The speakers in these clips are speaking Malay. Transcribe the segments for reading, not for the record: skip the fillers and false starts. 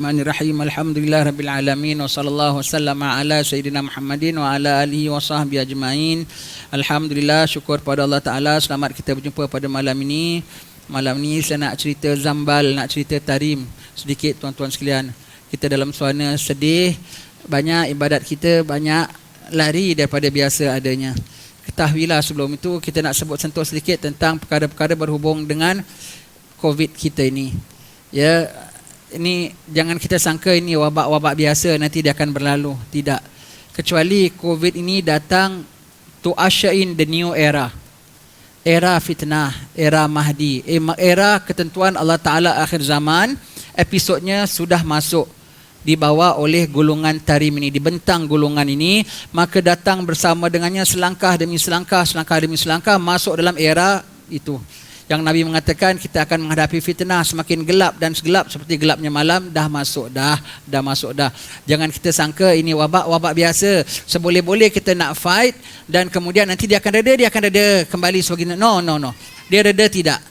Bismillahirrahmanirrahim. Alhamdulillah rabbil alamin wa sallallahu wasallama ala sayyidina Muhammadin wa ala alihi wa sahbihi ajmain. Alhamdulillah, syukur pada Allah Taala, selamat kita berjumpa pada malam ini. Malam ini saya nak cerita Zambal, nak cerita Tarim sedikit tuan-tuan sekalian. Kita dalam suasana sedih, banyak ibadat kita banyak lari daripada biasa adanya. Ketahuilah sebelum itu kita nak sebut sentuh sedikit tentang perkara-perkara berhubung dengan COVID kita ini. Ya, ini jangan kita sangka ini wabak-wabak biasa nanti dia akan berlalu. Tidak. Kecuali COVID ini datang to usher in the new era. Era fitnah, era Mahdi, era ketentuan Allah Ta'ala akhir zaman. Episodnya sudah masuk, dibawa oleh golongan Tarim ini, dibentang golongan ini. Maka datang bersama dengannya selangkah demi selangkah, selangkah demi selangkah masuk dalam era itu yang Nabi mengatakan kita akan menghadapi fitnah semakin gelap dan segelap seperti gelapnya malam. Dah masuk dah. Jangan kita sangka ini wabak biasa. Seboleh-boleh kita nak fight dan kemudian nanti dia akan reda kembali sebagainya. No. Dia reda tidak.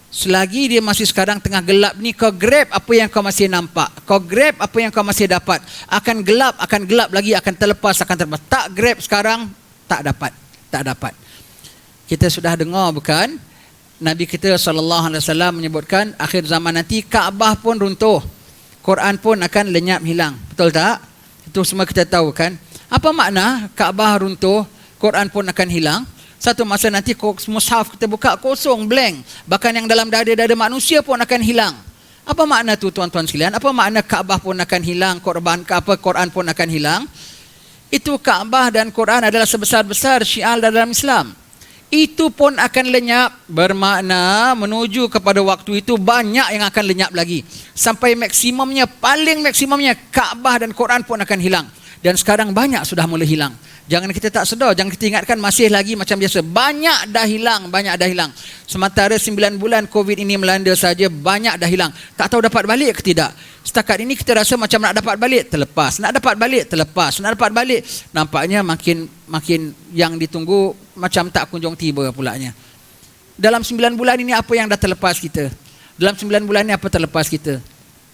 Selagi dia masih sekarang tengah gelap ni, kau grab apa yang kau masih nampak. Kau grab apa yang kau masih dapat. Akan gelap lagi, akan terlepas. Tak grab sekarang, tak dapat. Kita sudah dengar bukan? Nabi kita SAW menyebutkan akhir zaman nanti Kaabah pun runtuh, Quran pun akan lenyap hilang. Betul tak? Itu semua kita tahu kan? Apa makna Kaabah runtuh, Quran pun akan hilang? Satu masa nanti mushaf kita buka kosong, blank. Bahkan yang dalam dada-dada manusia pun akan hilang. Apa makna tu tuan-tuan sekalian? Apa makna Kaabah pun akan hilang, Quran pun akan hilang? Itu Kaabah dan Quran adalah sebesar-besar syiar dalam Islam. Itu pun akan lenyap, bermakna menuju kepada waktu itu banyak yang akan lenyap lagi. Sampai maksimumnya, paling maksimumnya Kaabah dan Quran pun akan hilang. Dan sekarang banyak sudah mula hilang. Jangan kita tak sedar, jangan kita ingatkan masih lagi macam biasa. Banyak dah hilang. Sementara 9 bulan COVID ini melanda saja, banyak dah hilang. Tak tahu dapat balik ke tidak. Setakat ini kita rasa macam nak dapat balik, terlepas. Nak dapat balik. Nampaknya makin yang ditunggu macam tak kunjung tiba pulanya. Dalam 9 bulan ini apa yang dah terlepas kita?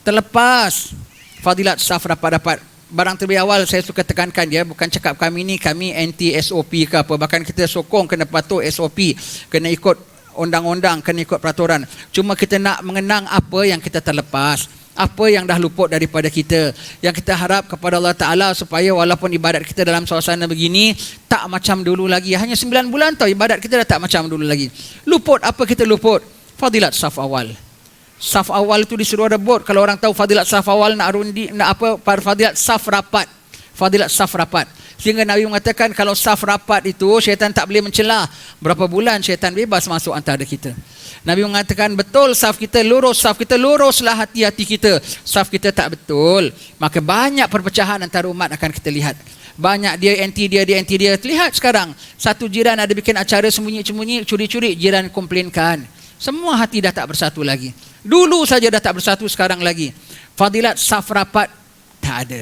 Terlepas fadilat saf dapat. Barang terlebih awal saya suka tekankan dia, bukan cakap kami anti SOP ke apa. Bahkan kita sokong kena patuh SOP, kena ikut undang-undang, kena ikut peraturan. Cuma kita nak mengenang apa yang kita terlepas, apa yang dah luput daripada kita. Yang kita harap kepada Allah Ta'ala supaya walaupun ibadat kita dalam suasana begini tak macam dulu lagi. Hanya 9 bulan tau ibadat kita dah tak macam dulu lagi. Luput apa kita luput? Fadilat saf awal. Saf awal itu disuruh rebut. Kalau orang tahu fadilat saf awal fadilat saf rapat. Sehingga Nabi mengatakan kalau saf rapat itu syaitan tak boleh mencelah. Berapa bulan syaitan bebas masuk antara kita. Nabi mengatakan betul saf kita luruslah hati-hati kita. Saf kita tak betul, maka banyak perpecahan antara umat akan kita lihat. Banyak dia anti dia. Lihat sekarang, satu jiran ada bikin acara sembunyi-sembunyi, curi-curi, jiran komplainkan. Semua hati dah tak bersatu lagi. Dulu saja dah tak bersatu, sekarang lagi. Fadilat saf rapat tak ada.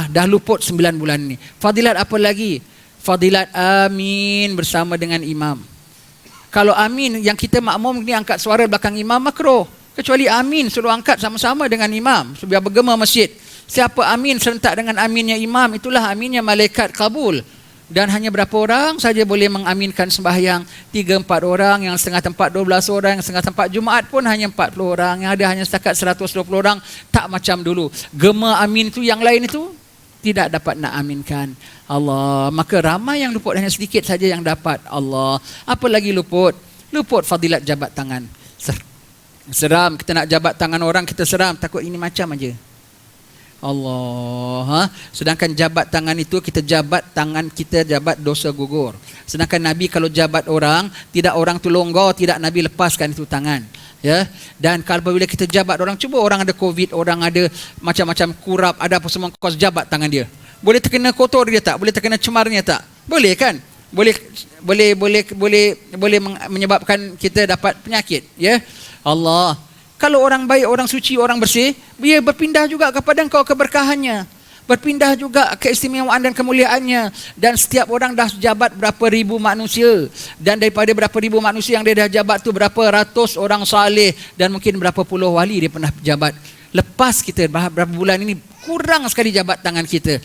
Dah luput 9 bulan ni. Fadilat apa lagi? Fadilat amin bersama dengan imam. Kalau amin yang kita makmum ni angkat suara belakang imam makruh. Kecuali amin suruh angkat sama-sama dengan imam, biar bergema masjid. Siapa amin serentak dengan aminnya imam, itulah aminnya malaikat kabul. Dan hanya berapa orang saja boleh mengaminkan sembahyang? 3-4 orang, yang setengah tempat 12 orang, yang setengah tempat Jumaat pun hanya 40 orang, yang ada hanya setakat 120 orang. Tak macam dulu. Gema amin itu yang lain itu tidak dapat nak aminkan Allah. Maka ramai yang luput, hanya sedikit saja yang dapat Allah. Apa lagi luput? Luput fadilat jabat tangan. Seram, kita nak jabat tangan orang, kita seram, takut ini macam aja. Allah. Sedangkan jabat tangan itu kita jabat dosa gugur. Sedangkan Nabi kalau jabat orang, tidak orang tu longgar, tidak Nabi lepaskan itu tangan. Ya. Dan kalau bila kita jabat orang, cuba orang ada COVID, orang ada macam-macam kurap, ada apa semua, kau jabat tangan dia. Boleh terkena kotor dia tak? Boleh terkena cemarnya tak? Boleh kan? Boleh menyebabkan kita dapat penyakit, ya. Allah. Kalau orang baik, orang suci, orang bersih, dia berpindah juga kepada engkau keberkahannya. berpindah juga keistimewaan dan kemuliaannya. Dan setiap orang dah jabat berapa ribu manusia, dan daripada berapa ribu manusia yang dia dah jabat tu berapa ratus orang saleh, dan mungkin berapa puluh wali dia pernah jabat. Lepas kita berapa bulan ini kurang sekali jabat tangan kita.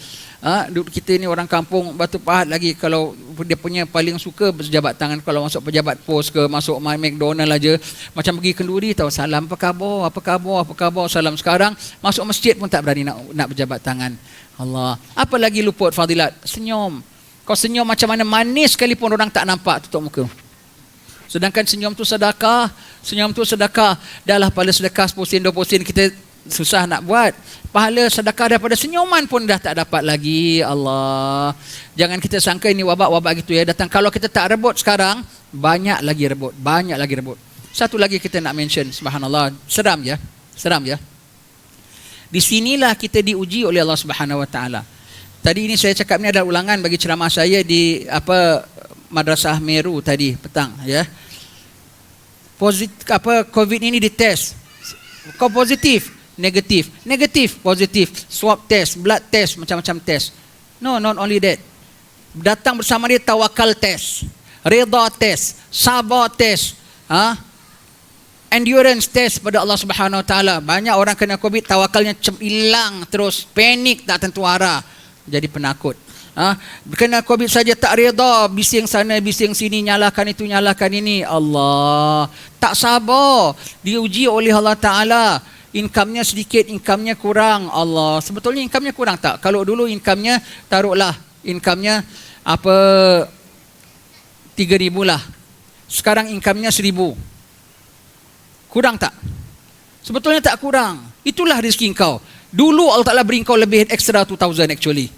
Kita ni orang kampung Batu Pahat lagi, kalau dia punya paling suka berjabat tangan kalau masuk pejabat pos ke, masuk McDonald aja, macam pergi kenduri tahu, salam apa khabar, salam. Sekarang masuk masjid pun tak berani nak berjabat tangan. Allah, apa lagi luput fadilat? Senyum. Kau senyum macam mana manis sekalipun orang tak nampak tutup muka. Sedangkan senyum tu sedekah. Dah lah pada sedekah 10 sen 20 sen kita susah nak buat. Pahala sedekah daripada senyuman pun dah tak dapat lagi. Allah, jangan kita sangka ini wabak gitu ya datang. Kalau kita tak rebut sekarang, banyak lagi rebut. Satu lagi kita nak mention, subhanallah, seram ya. Di sinilah kita diuji oleh Allah Subhanahu Wa Taala. Tadi ini saya cakap ni adalah ulangan bagi ceramah saya di Madrasah Meru tadi petang ya. COVID ini dites. Kau positif, negatif, positif, swab test, blood test, macam-macam test. No, not only that. Datang bersama dia tawakal test, redha test, sabar test, endurance test pada Allah Subhanahu Wa Taala. Banyak orang kena COVID, tawakalnya hilang terus, panik, tak tentu arah, jadi penakut. Kena COVID saja tak redha, bising sana bising sini, nyalakan itu nyalakan ini. Allah, tak sabar, diuji oleh Allah Ta'ala. Income-nya sedikit, income-nya kurang. Allah, sebetulnya income-nya kurang tak? Kalau dulu income-nya, taruhlah income-nya 3,000 lah. Sekarang income-nya 1,000. Kurang tak? Sebetulnya tak kurang. Itulah rezeki kau. Dulu Allah Ta'ala beri kau lebih extra 2,000 actually.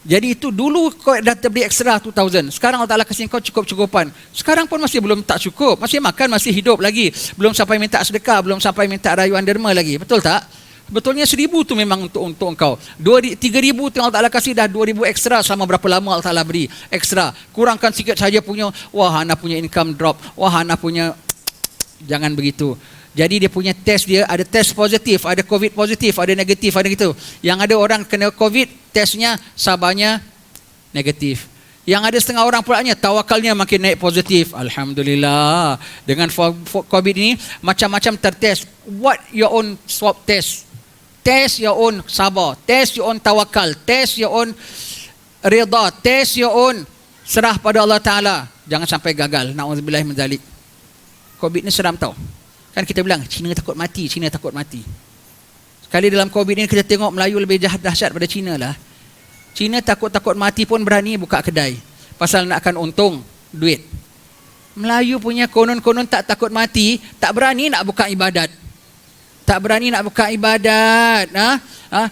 Jadi itu dulu kau dah beri extra 2,000. Sekarang Allah Ta'ala kasih kau cukup-cukupan. Sekarang pun masih belum tak cukup. Masih makan, masih hidup lagi. Belum sampai minta sedekah, belum sampai minta rayuan derma lagi. Betul tak? Betulnya 1,000 tu memang untuk engkau. 3,000 tu Allah Ta'ala kasih, dah 2,000 extra. Selama berapa lama Allah Ta'ala beri extra. Kurangkan sikit saja punya, wah anak punya income drop, wah anak punya. Jangan begitu. Jadi dia punya test dia, ada test positif, ada COVID positif, ada negatif, ada gitu. Yang ada orang kena COVID, testnya sabarnya negatif. Yang ada setengah orang pula tawakalnya makin naik positif. Alhamdulillah. Dengan COVID ini macam-macam tertest. What your own swab test. Test your own sabar, test your own tawakal, test your own redha, test your own serah pada Allah Ta'ala. Jangan sampai gagal. Na'udzubillah min zalik. COVID ni seram tau. Kan kita bilang Cina takut mati. Sekali dalam COVID ni kita tengok Melayu lebih dahsyat pada Cina lah. Cina takut mati pun berani buka kedai. Pasal nak akan untung duit. Melayu punya konon-konon tak takut mati, tak berani nak buka ibadat.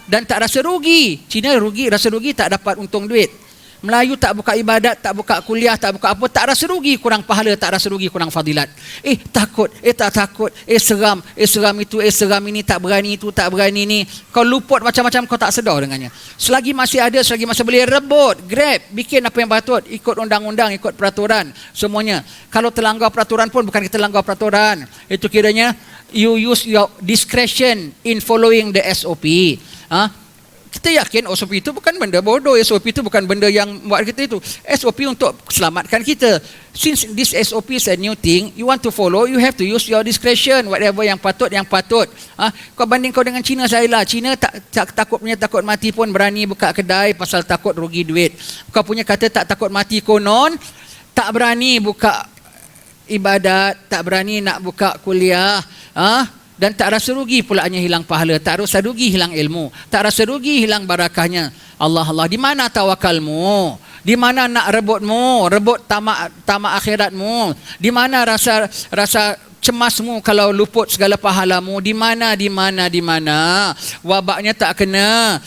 Dan tak rasa rugi. Cina rasa rugi tak dapat untung duit. Melayu tak buka ibadat, tak buka kuliah, tak buka apa, tak rasa rugi kurang pahala, tak rasa rugi kurang fadilat. Takut, tak takut, seram itu, seram ini, tak berani itu, tak berani ini. Kau luput macam-macam, kau tak sedar dengannya. Selagi masih ada, selagi masih boleh rebut, grab, bikin apa yang patut, ikut undang-undang, ikut peraturan, semuanya. Kalau terlanggar peraturan pun bukan kita langgar peraturan. Itu kiranya you use your discretion in following the SOP. Kita yakin SOP itu bukan benda bodoh. SOP itu bukan benda yang buat kita itu. SOP untuk selamatkan kita. Since this SOP is a new thing, you want to follow, you have to use your discretion. Whatever yang patut. Kau banding kau dengan Cina saya lah. Cina takut mati pun berani buka kedai pasal takut rugi duit. Kau punya kata tak takut mati konon, tak berani buka ibadat, tak berani nak buka kuliah. Dan tak rasa rugi pulanya hilang pahala, tak rasa rugi hilang ilmu, tak rasa rugi hilang barakahnya. Allah, di mana tawakalmu? Di mana nak rebut tamak akhiratmu? Di mana rasa cemasmu kalau luput segala pahalamu? Di mana? Wabaknya tak kena,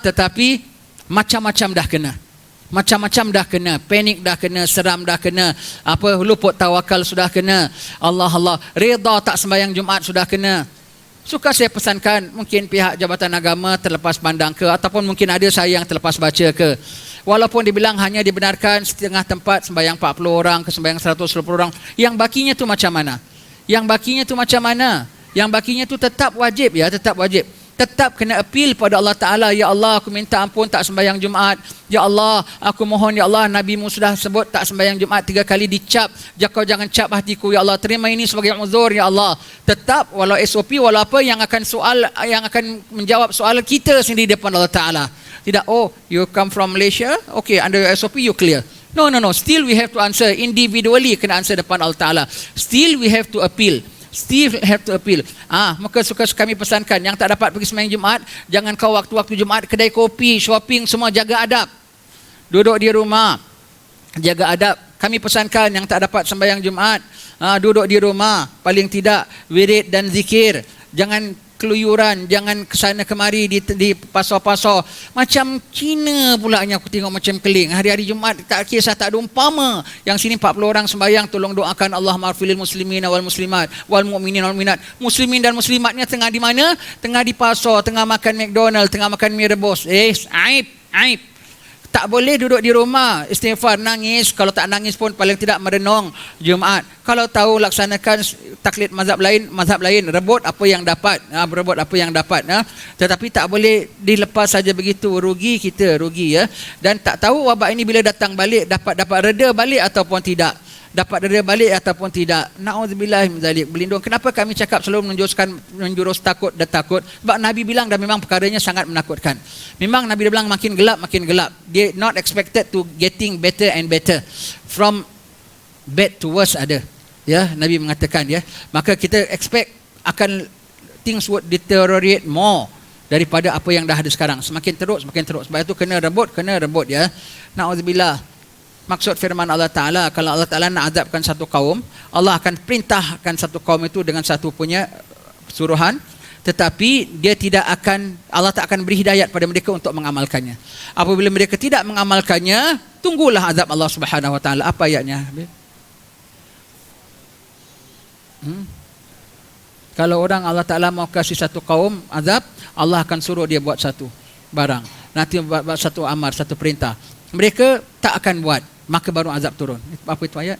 tetapi macam-macam dah kena. Panik dah kena, seram dah kena, luput tawakal sudah kena. Allah, redha tak sembahyang Jumaat sudah kena. Suka saya pesankan, mungkin pihak Jabatan Agama terlepas pandang ke, ataupun mungkin ada saya yang terlepas baca ke. Walaupun dibilang hanya dibenarkan setengah tempat sembahyang 40 orang ke sembahyang 120 orang, yang bakinya tu macam mana? Yang bakinya tu tetap wajib ya, tetap wajib. Tetap kena appeal pada Allah Ta'ala. Ya Allah, aku minta ampun tak sembahyang Jumaat. Ya Allah, aku mohon, Ya Allah, Nabi mu sudah sebut tak sembahyang Jumaat 3 kali dicap. Kau jangan cap hatiku, Ya Allah. Terima ini sebagai uzur, Ya Allah. Tetap, walau SOP, walau apa yang akan menjawab soalan kita sendiri depan Allah Ta'ala. Tidak, oh, you come from Malaysia? Okay, under your SOP, you clear. No. Still we have to answer individually, kena answer depan Allah Ta'ala. Still we have to appeal. Still have to appeal. Maka suka kami pesankan yang tak dapat pergi sembahyang Jumaat, jangan kau waktu-waktu Jumaat kedai kopi, shopping semua jaga adab. Duduk di rumah, jaga adab. Kami pesankan yang tak dapat sembahyang Jumaat, duduk di rumah, paling tidak wirid dan zikir. Jangan keluyuran, jangan kesana kemari di pasar-pasar. Macam Cina pulanya aku tengok macam keling. Hari-hari Jumaat tak kisah, tak ada umpama. Yang sini 40 orang sembahyang, tolong doakan Allah maghfiril muslimin wal muslimat wal mu'minin wal mu'minat. Muslimin dan muslimatnya tengah di mana? Tengah di pasar, tengah makan McDonald, tengah makan mie rebus. Aib. Tak boleh duduk di rumah istighfar, nangis. Kalau tak nangis pun paling tidak merenung Jumaat. Kalau tahu laksanakan taklid mazhab lain, rebut apa yang dapat, berebut apa yang dapat. Tetapi tak boleh dilepas saja begitu, rugi kita, rugi ya. Dan tak tahu wabak ini bila datang balik dapat reda balik ataupun tidak. Na'udzubillah min zalik. Berlindung. Kenapa kami cakap selalu menjurus takut dan takut? Sebab Nabi bilang dan memang perkaranya sangat menakutkan. Memang Nabi bilang makin gelap. They not expected to getting better and better. From bad to worse ada. Ya, Nabi mengatakan ya. Maka kita expect akan things would deteriorate more daripada apa yang dah ada sekarang. Semakin teruk. Sebab itu kena rebut ya. Na'udzubillah. Maksud firman Allah Ta'ala, kalau Allah Ta'ala nak azabkan satu kaum, Allah akan perintahkan satu kaum itu dengan satu punya suruhan, tetapi Allah tak akan beri hidayat pada mereka untuk mengamalkannya. Apabila mereka tidak mengamalkannya, tunggulah azab Allah Subhanahu Wa Ta'ala. Apa ayatnya? Kalau orang Allah Ta'ala mau kasih satu kaum azab, Allah akan suruh dia buat satu barang. Nanti buat satu amar, satu perintah. Mereka tak akan buat, maka baru azab turun. Apa itu ayat?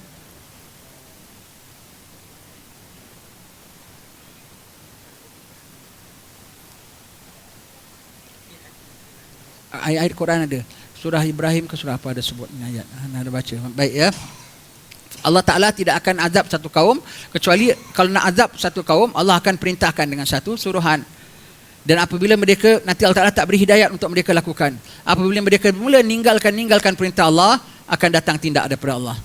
Ayat Quran ada. Surah Ibrahim ke surah apa ada sebut ayat. Ada baca. Baik ya. Allah Ta'ala tidak akan azab satu kaum, kecuali kalau nak azab satu kaum, Allah akan perintahkan dengan satu suruhan. Dan apabila mereka, nanti Allah Ta'ala tak beri hidayat untuk mereka lakukan. Apabila mereka mula meninggalkan perintah Allah, akan datang tindak daripada Allah.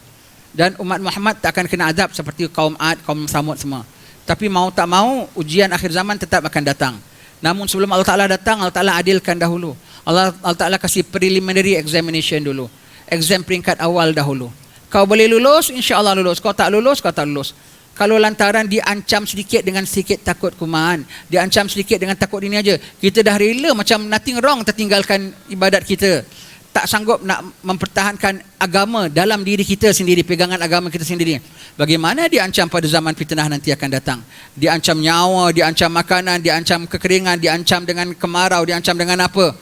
Dan umat Muhammad tak akan kena azab seperti kaum Ad, kaum Samud semua. Tapi mau tak mau, ujian akhir zaman tetap akan datang. Namun sebelum Allah Ta'ala datang, Allah Ta'ala adilkan dahulu. Allah Ta'ala kasih preliminary examination dulu. Exam peringkat awal dahulu. Kau boleh lulus, insya-Allah lulus. Kau tak lulus, kau tak lulus. Kalau lantaran diancam sedikit dengan sedikit takut kuman, diancam sedikit dengan takut ini aja, kita dah rela macam nothing wrong tertinggalkan ibadat kita. Tak sanggup nak mempertahankan agama dalam diri kita sendiri, pegangan agama kita sendiri. Bagaimana diancam pada zaman fitnah nanti akan datang? Diancam nyawa, diancam makanan, diancam kekeringan, diancam dengan kemarau, diancam dengan apa?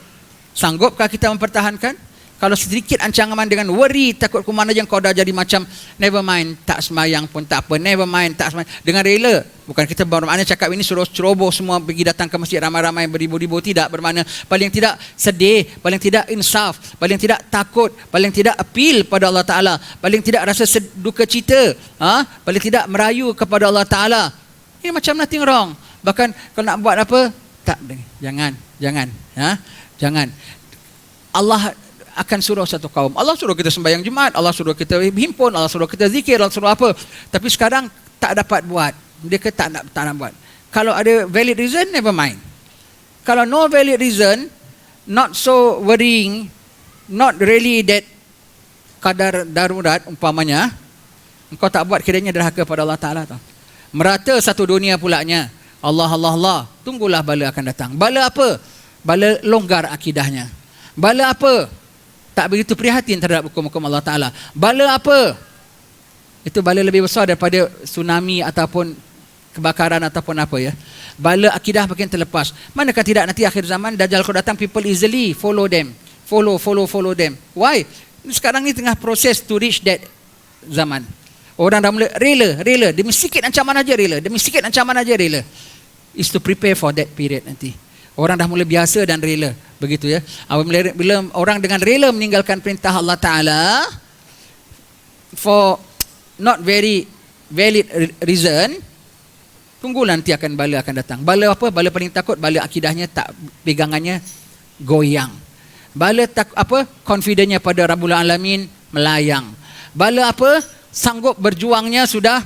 Sanggupkah kita mempertahankan? Kalau sedikit ancaman dengan worry, takut kumana yang kau dah jadi macam never mind, tak semayang pun tak apa, never mind, tak semayang. Dengan rela. Bukan kita bermakna cakap ini suruh ceroboh semua pergi datang ke masjid ramai-ramai beribu-ribu. Tidak bermakna. Paling tidak sedih, paling tidak insaf, paling tidak takut, paling tidak appeal pada Allah Ta'ala, paling tidak rasa duka cita, paling tidak merayu kepada Allah Ta'ala. Ini macam nothing wrong. Bahkan kalau nak buat apa, tak, jangan. Allah akan suruh satu kaum. Allah suruh kita sembahyang Jumaat, Allah suruh kita himpun, Allah suruh kita zikir, Allah suruh apa. Tapi sekarang tak dapat buat. Mereka tak nak buat. Kalau ada valid reason, never mind. Kalau no valid reason, not so worrying, not really that kadar darurat umpamanya, engkau tak buat kiranya derhaka pada Allah Ta'ala. Merata satu dunia pulaknya. Allah. Tunggulah bala akan datang. Bala apa? Bala longgar akidahnya. Bala apa? Tak begitu prihatin terhadap hukum-hukum Allah Ta'ala. Bala apa? Itu bala lebih besar daripada tsunami ataupun kebakaran ataupun apa ya. Bala akidah makin terlepas. Manakah tidak nanti akhir zaman Dajjal kalau datang, people easily follow them. Follow them. Why? Sekarang ni tengah proses to reach that zaman. Orang dah mula rela. Demi sikit ancaman aja rela. Is to prepare for that period nanti. Orang dah mula biasa dan rela, begitu ya. Bila orang dengan rela meninggalkan perintah Allah Ta'ala for not very valid reason, tunggulah nanti akan bala akan datang. Bala apa? Bala paling takut bala akidahnya tak, pegangannya goyang. Bala confidentnya pada Rabbul Alamin melayang. Bala apa? Sanggup berjuangnya sudah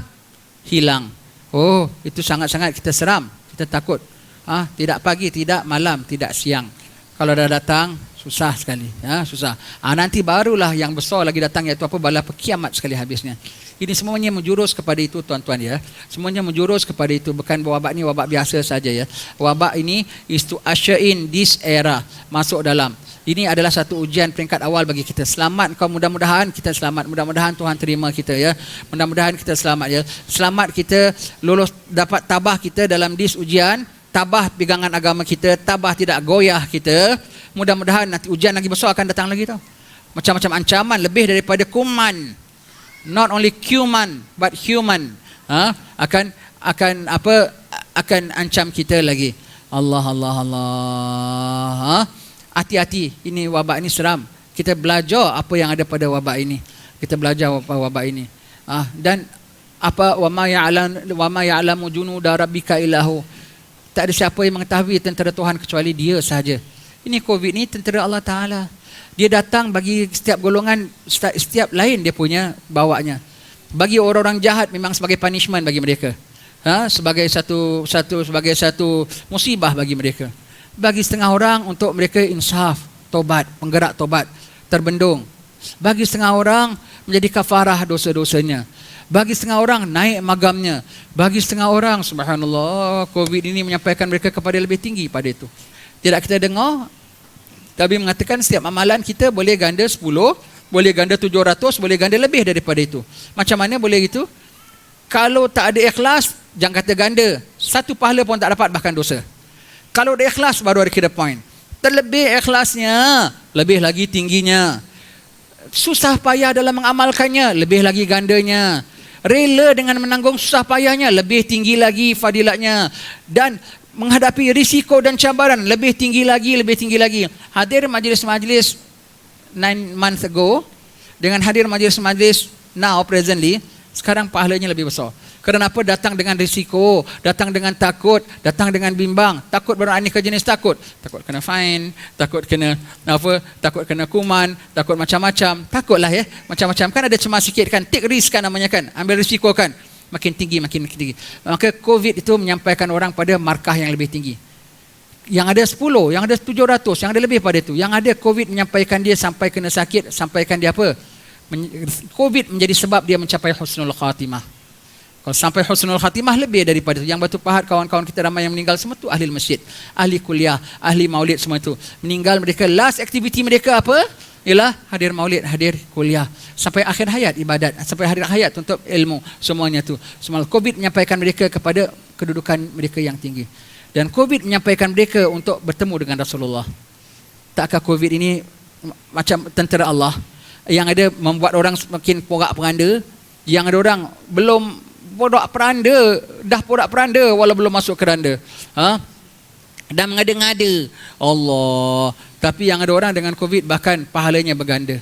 hilang. Oh, itu sangat-sangat kita seram, kita takut. Tidak pagi, tidak malam, tidak siang. Kalau dah datang, susah sekali. Susah. Nanti barulah yang besar lagi datang, iaitu apa? Bala kiamat sekali habisnya. Ini semuanya menjurus kepada itu, tuan-tuan ya. Semuanya menjurus kepada itu. Bukan wabak ni wabak biasa saja ya. Wabak ini is to usher in this era, masuk dalam. Ini adalah satu ujian peringkat awal bagi kita. Selamat kau, mudah-mudahan kita selamat. Mudah-mudahan Tuhan terima kita ya. Mudah-mudahan kita selamat ya. Selamat kita lulus, dapat tabah kita dalam this ujian. Tabah pegangan agama kita, tabah tidak goyah kita. Mudah-mudahan nanti ujian lagi besar akan datang lagi tau. Macam-macam ancaman lebih daripada kuman. Not only human but human. Akan ancam kita lagi. Allah. Hati-hati, ini wabak ini seram. Kita belajar apa yang ada pada wabak ini. Kita belajar apa wabak ini. Dan apa wa ma ya'lamu junuda rabbika illahu. Tak ada siapa yang mengetahui tentera Tuhan kecuali Dia sahaja. Ini COVID ni tentera Allah Ta'ala. Dia datang bagi setiap golongan, setiap lain dia punya bawanya. Bagi orang-orang jahat memang sebagai punishment bagi mereka. Sebagai satu musibah bagi mereka. Bagi setengah orang untuk mereka insaf, tobat, penggerak tobat, terbendung. Bagi setengah orang menjadi kafarah dosa-dosanya. Bagi setengah orang naik magamnya. Bagi setengah orang, subhanallah, COVID ini menyampaikan mereka kepada lebih tinggi pada itu. Tidak kita dengar, tapi mengatakan setiap amalan kita boleh ganda 10, boleh ganda 700, boleh ganda lebih daripada itu. Macam mana boleh gitu? Kalau tak ada ikhlas, jangan kata ganda. Satu pahala pun tak dapat, bahkan dosa. Kalau ada ikhlas, baru ada kira point. Terlebih ikhlasnya, lebih lagi tingginya. Susah payah dalam mengamalkannya, lebih lagi gandanya. Rela dengan menanggung susah payahnya, lebih tinggi lagi fadilatnya. Dan menghadapi risiko dan cabaran, lebih tinggi lagi. Hadir majlis-majlis 9 months ago, dengan hadir majlis-majlis now presently, sekarang pahalanya lebih besar. Kerana apa? Datang dengan risiko, datang dengan takut, datang dengan bimbang. Takut beraneka jenis takut. Takut kena fine, takut kena takut kena kuman, takut macam-macam. Takutlah ya, macam-macam. Kan ada cemas sikit kan, take risk kan namanya kan, ambil risiko kan. Makin tinggi. Maka COVID itu menyampaikan orang pada markah yang lebih tinggi. Yang ada 10, yang ada 700, yang ada lebih pada itu. Yang ada COVID menyampaikan dia sampai kena sakit, sampaikan dia apa? COVID menjadi sebab dia mencapai husnul khatimah. Kalau sampai husnul khatimah lebih daripada itu. Yang Batu Pahat, kawan-kawan kita ramai yang meninggal semua tu ahli masjid, ahli kuliah, ahli maulid, semua itu meninggal. Mereka last activity mereka apa? Ialah hadir maulid, hadir kuliah, sampai akhir hayat ibadat, sampai akhir hayat untuk ilmu, semuanya tu. Semua COVID menyampaikan mereka kepada kedudukan mereka yang tinggi. Dan COVID menyampaikan mereka untuk bertemu dengan Rasulullah. Takkah COVID ini macam tentera Allah yang ada membuat orang semakin porak-peranda, yang ada orang belum dah porak-peranda walau belum masuk keranda. Dan mengada-ngada Allah. Tapi yang ada orang dengan COVID bahkan pahalanya berganda.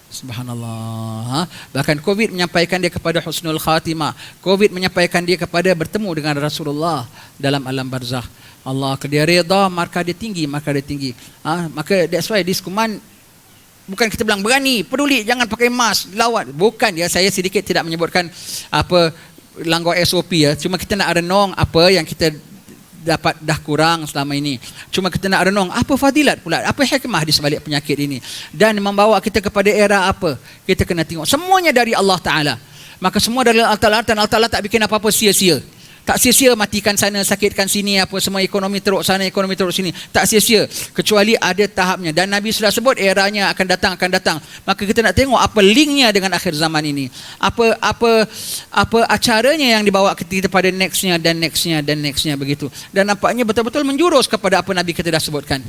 Subhanallah. Bahkan COVID menyampaikan dia kepada husnul khatimah. COVID menyampaikan dia kepada bertemu dengan Rasulullah dalam alam barzakh. Allah, kalau dia redha, maka dia tinggi. Maka that's why this kuman, bukan kita bilang berani, peduli, jangan pakai mask, lawat. Bukan ya, saya sedikit tidak menyebutkan apa langgar SOP ya. Cuma kita nak renung apa yang kita dapat dah kurang selama ini. Cuma kita nak renung apa fadilat pula, apa hikmah di sebalik penyakit ini, dan membawa kita kepada era apa. Kita kena tengok semuanya dari Allah Ta'ala. Maka semua dari Allah Ta'ala, dan Allah Ta'ala tak bikin apa-apa sia-sia. Tak sia-sia matikan sana, sakitkan sini, apa semua, ekonomi teruk sana, ekonomi teruk sini. Tak sia-sia, kecuali ada tahapnya. Dan Nabi sudah sebut eranya akan datang. Maka kita nak tengok apa linknya dengan akhir zaman ini. Apa acaranya yang dibawa kita pada nextnya begitu. Dan nampaknya betul-betul menjurus kepada apa Nabi kita dah sebutkan.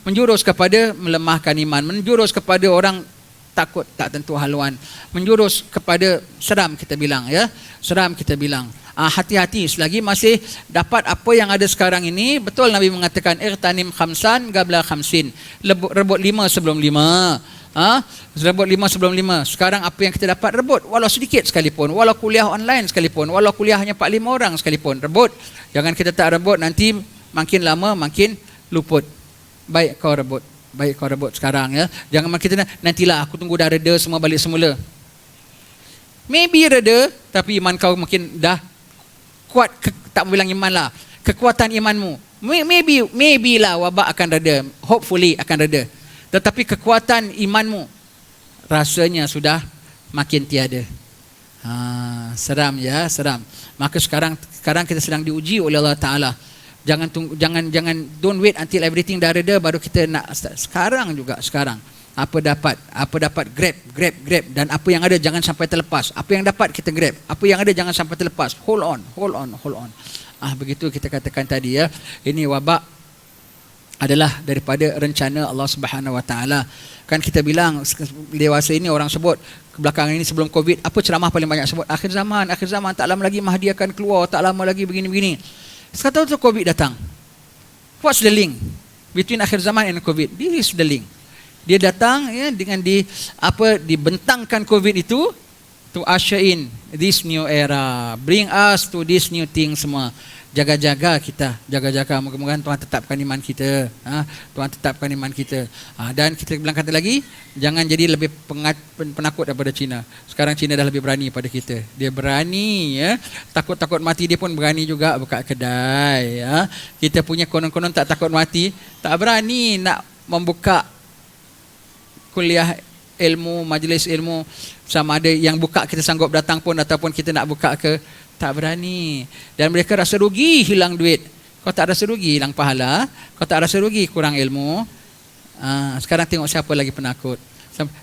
Menjurus kepada melemahkan iman, menjurus kepada orang takut, tak tentu haluan, menjurus kepada seram kita bilang ya. Seram kita bilang. Hati-hati selagi masih dapat apa yang ada sekarang ini. Betul Nabi mengatakan irtanim khamsan qabla khamsin. Rebut 5 sebelum 5. Rebut 5 sebelum 5. Sekarang apa yang kita dapat rebut, walau sedikit sekalipun, walau kuliah online sekalipun, walau kuliah hanya 4-5 orang sekalipun, rebut. Jangan kita tak rebut, nanti makin lama makin luput. Baik kau rebut. Baik kau rebut sekarang ya. Jangan kita nantilah aku tunggu dah reda semua balik semula. Maybe reda, tapi iman kau mungkin dah kuat, tak bilang iman lah, kekuatan imanmu. Maybe lah wabak akan reda, hopefully akan reda. Tetapi kekuatan imanmu rasanya sudah makin tiada. Seram ya, seram. Maka sekarang kita sedang diuji oleh Allah Taala. Jangan don't wait until everything dah reda baru kita nak start. Sekarang. Apa dapat grab, dan apa yang ada jangan sampai terlepas. Apa yang dapat kita grab, apa yang ada jangan sampai terlepas. Hold on. Begitu kita katakan tadi ya. Ini wabak adalah daripada rencana Allah Subhanahu Wa Taala. Kan kita bilang dewasa ini orang sebut belakangan ini sebelum Covid, apa ceramah paling banyak sebut? Akhir zaman, tak lama lagi Mahdi akan keluar, tak lama lagi begini. Sekarang tu Covid datang. What's the link between akhir zaman and Covid? This is the link. Dia datang ya dengan dibentangkan Covid itu to usher in this new era, bring us to this new thing semua. Jaga-jaga kita, moga-moga Tuhan tetapkan iman kita. Tuhan tetapkan iman kita. Dan kita bilang kata lagi, jangan jadi lebih penakut daripada Cina. Sekarang Cina dah lebih berani pada kita. Dia berani ya. Takut-takut mati dia pun berani juga buka kedai ya. Kita punya konon-konon tak takut mati, tak berani nak membuka kuliah ilmu, majlis ilmu, sama ada yang buka kita sanggup datang pun ataupun kita nak buka ke, tak berani. Dan mereka rasa rugi hilang duit. Kau tak rasa rugi hilang pahala, kau tak rasa rugi kurang ilmu. Sekarang tengok siapa lagi penakut.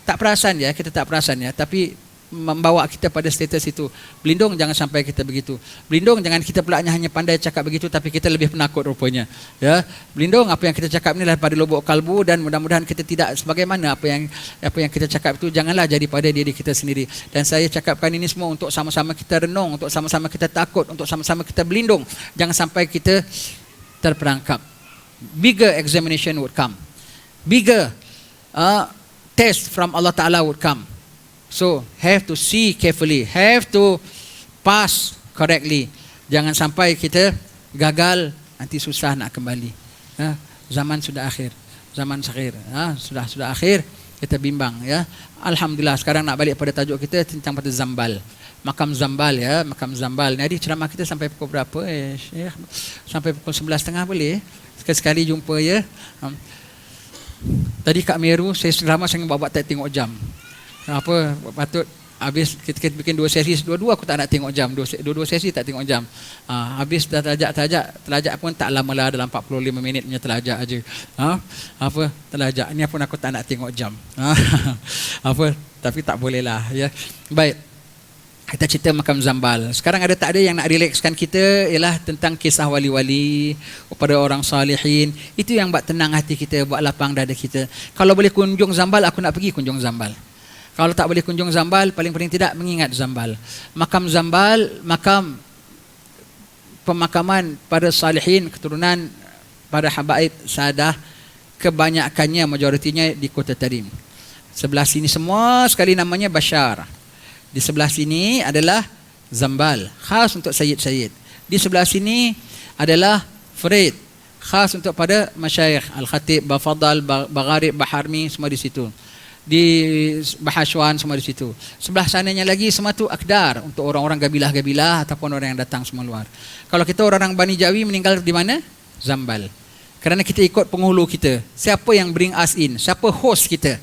Tak perasan ya, kita tak perasan ya, tapi membawa kita pada status itu. Berlindung jangan sampai kita begitu. Berlindung jangan kita pula hanya pandai cakap begitu tapi kita lebih penakut rupanya. Ya, berlindung apa yang kita cakap ni adalah pada lubuk kalbu, dan mudah-mudahan kita tidak sebagaimana apa yang kita cakap itu janganlah jadi pada diri kita sendiri. Dan saya cakapkan ini semua untuk sama-sama kita renung, untuk sama-sama kita takut, untuk sama-sama kita berlindung. Jangan sampai kita terperangkap. Bigger examination would come. Bigger test from Allah Ta'ala would come. So, have to see carefully, have to pass correctly. Jangan sampai kita gagal, nanti susah nak kembali. Zaman sudah akhir. Sudah akhir, kita bimbang ya. Alhamdulillah sekarang nak balik pada tajuk kita tentang pada Zambal. Makam Zambal ya, makam Zambal. Jadi ceramah kita sampai pukul berapa Syekh? Sampai pukul 11.30 boleh? Sekali-sekali jumpa ya. Tadi kat Meru saya selama saya buat tak tengok jam. Patut habis kita bikin 2 sesi, dua-dua aku tak nak tengok jam, dua sesi tak tengok jam. Habis dah terlajak pun tak lama lah, dalam 45 minit punya terlajak aja. Terlajak ni pun aku tak nak tengok jam. Tapi tak boleh lah ya. Baik. Kita cerita makam Zambal. Sekarang ada tak ada yang nak relaxkan kita ialah tentang kisah wali-wali kepada orang salihin. Itu yang buat tenang hati kita, buat lapang dada kita. Kalau boleh kunjung Zambal, aku nak pergi kunjung Zambal. Kalau tak boleh kunjung Zambal, paling-paling tidak mengingat Zambal. Makam Zambal, makam pemakaman para salihin, keturunan para habaib sadah, kebanyakannya, majoritinya di Kota Tarim. Sebelah sini semua sekali namanya Bashar. Di sebelah sini adalah Zambal, khas untuk Sayyid-Sayyid. Di sebelah sini adalah Farid, khas untuk pada masyayikh, Al-Khatib, Bafadal, Bagharib, Baharmi, semua di situ. Di Bahaswan semua di situ. Sebelah sananya lagi semua tu akdar untuk orang-orang gabilah-gabilah ataupun orang yang datang semua luar. Kalau kita orang Bani Jawi meninggal di mana? Zambal. Kerana kita ikut penghulu kita. Siapa yang bring us in? Siapa host kita?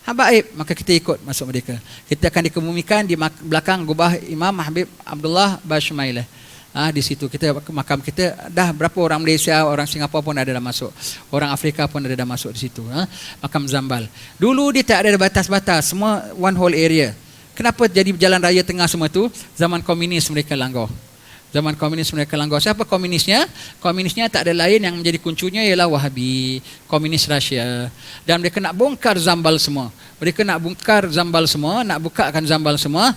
Habaib, maka kita ikut masuk mereka. Kita akan dikebumikan di belakang gubah Imam Habib Abdullah Bashmailah. Di situ kita makam kita dah berapa orang Malaysia, orang Singapura pun ada dah masuk. Orang Afrika pun ada dah masuk di situ. Makam Zambal. Dulu dia tak ada batas-batas, semua one whole area. Kenapa jadi jalan raya tengah semua tu? Zaman komunis mereka langgar. Siapa komunisnya? Komunisnya tak ada lain yang menjadi kuncunya ialah Wahabi, komunis Rusia. Dan mereka nak bongkar Zambal semua. Nak bukakan Zambal semua.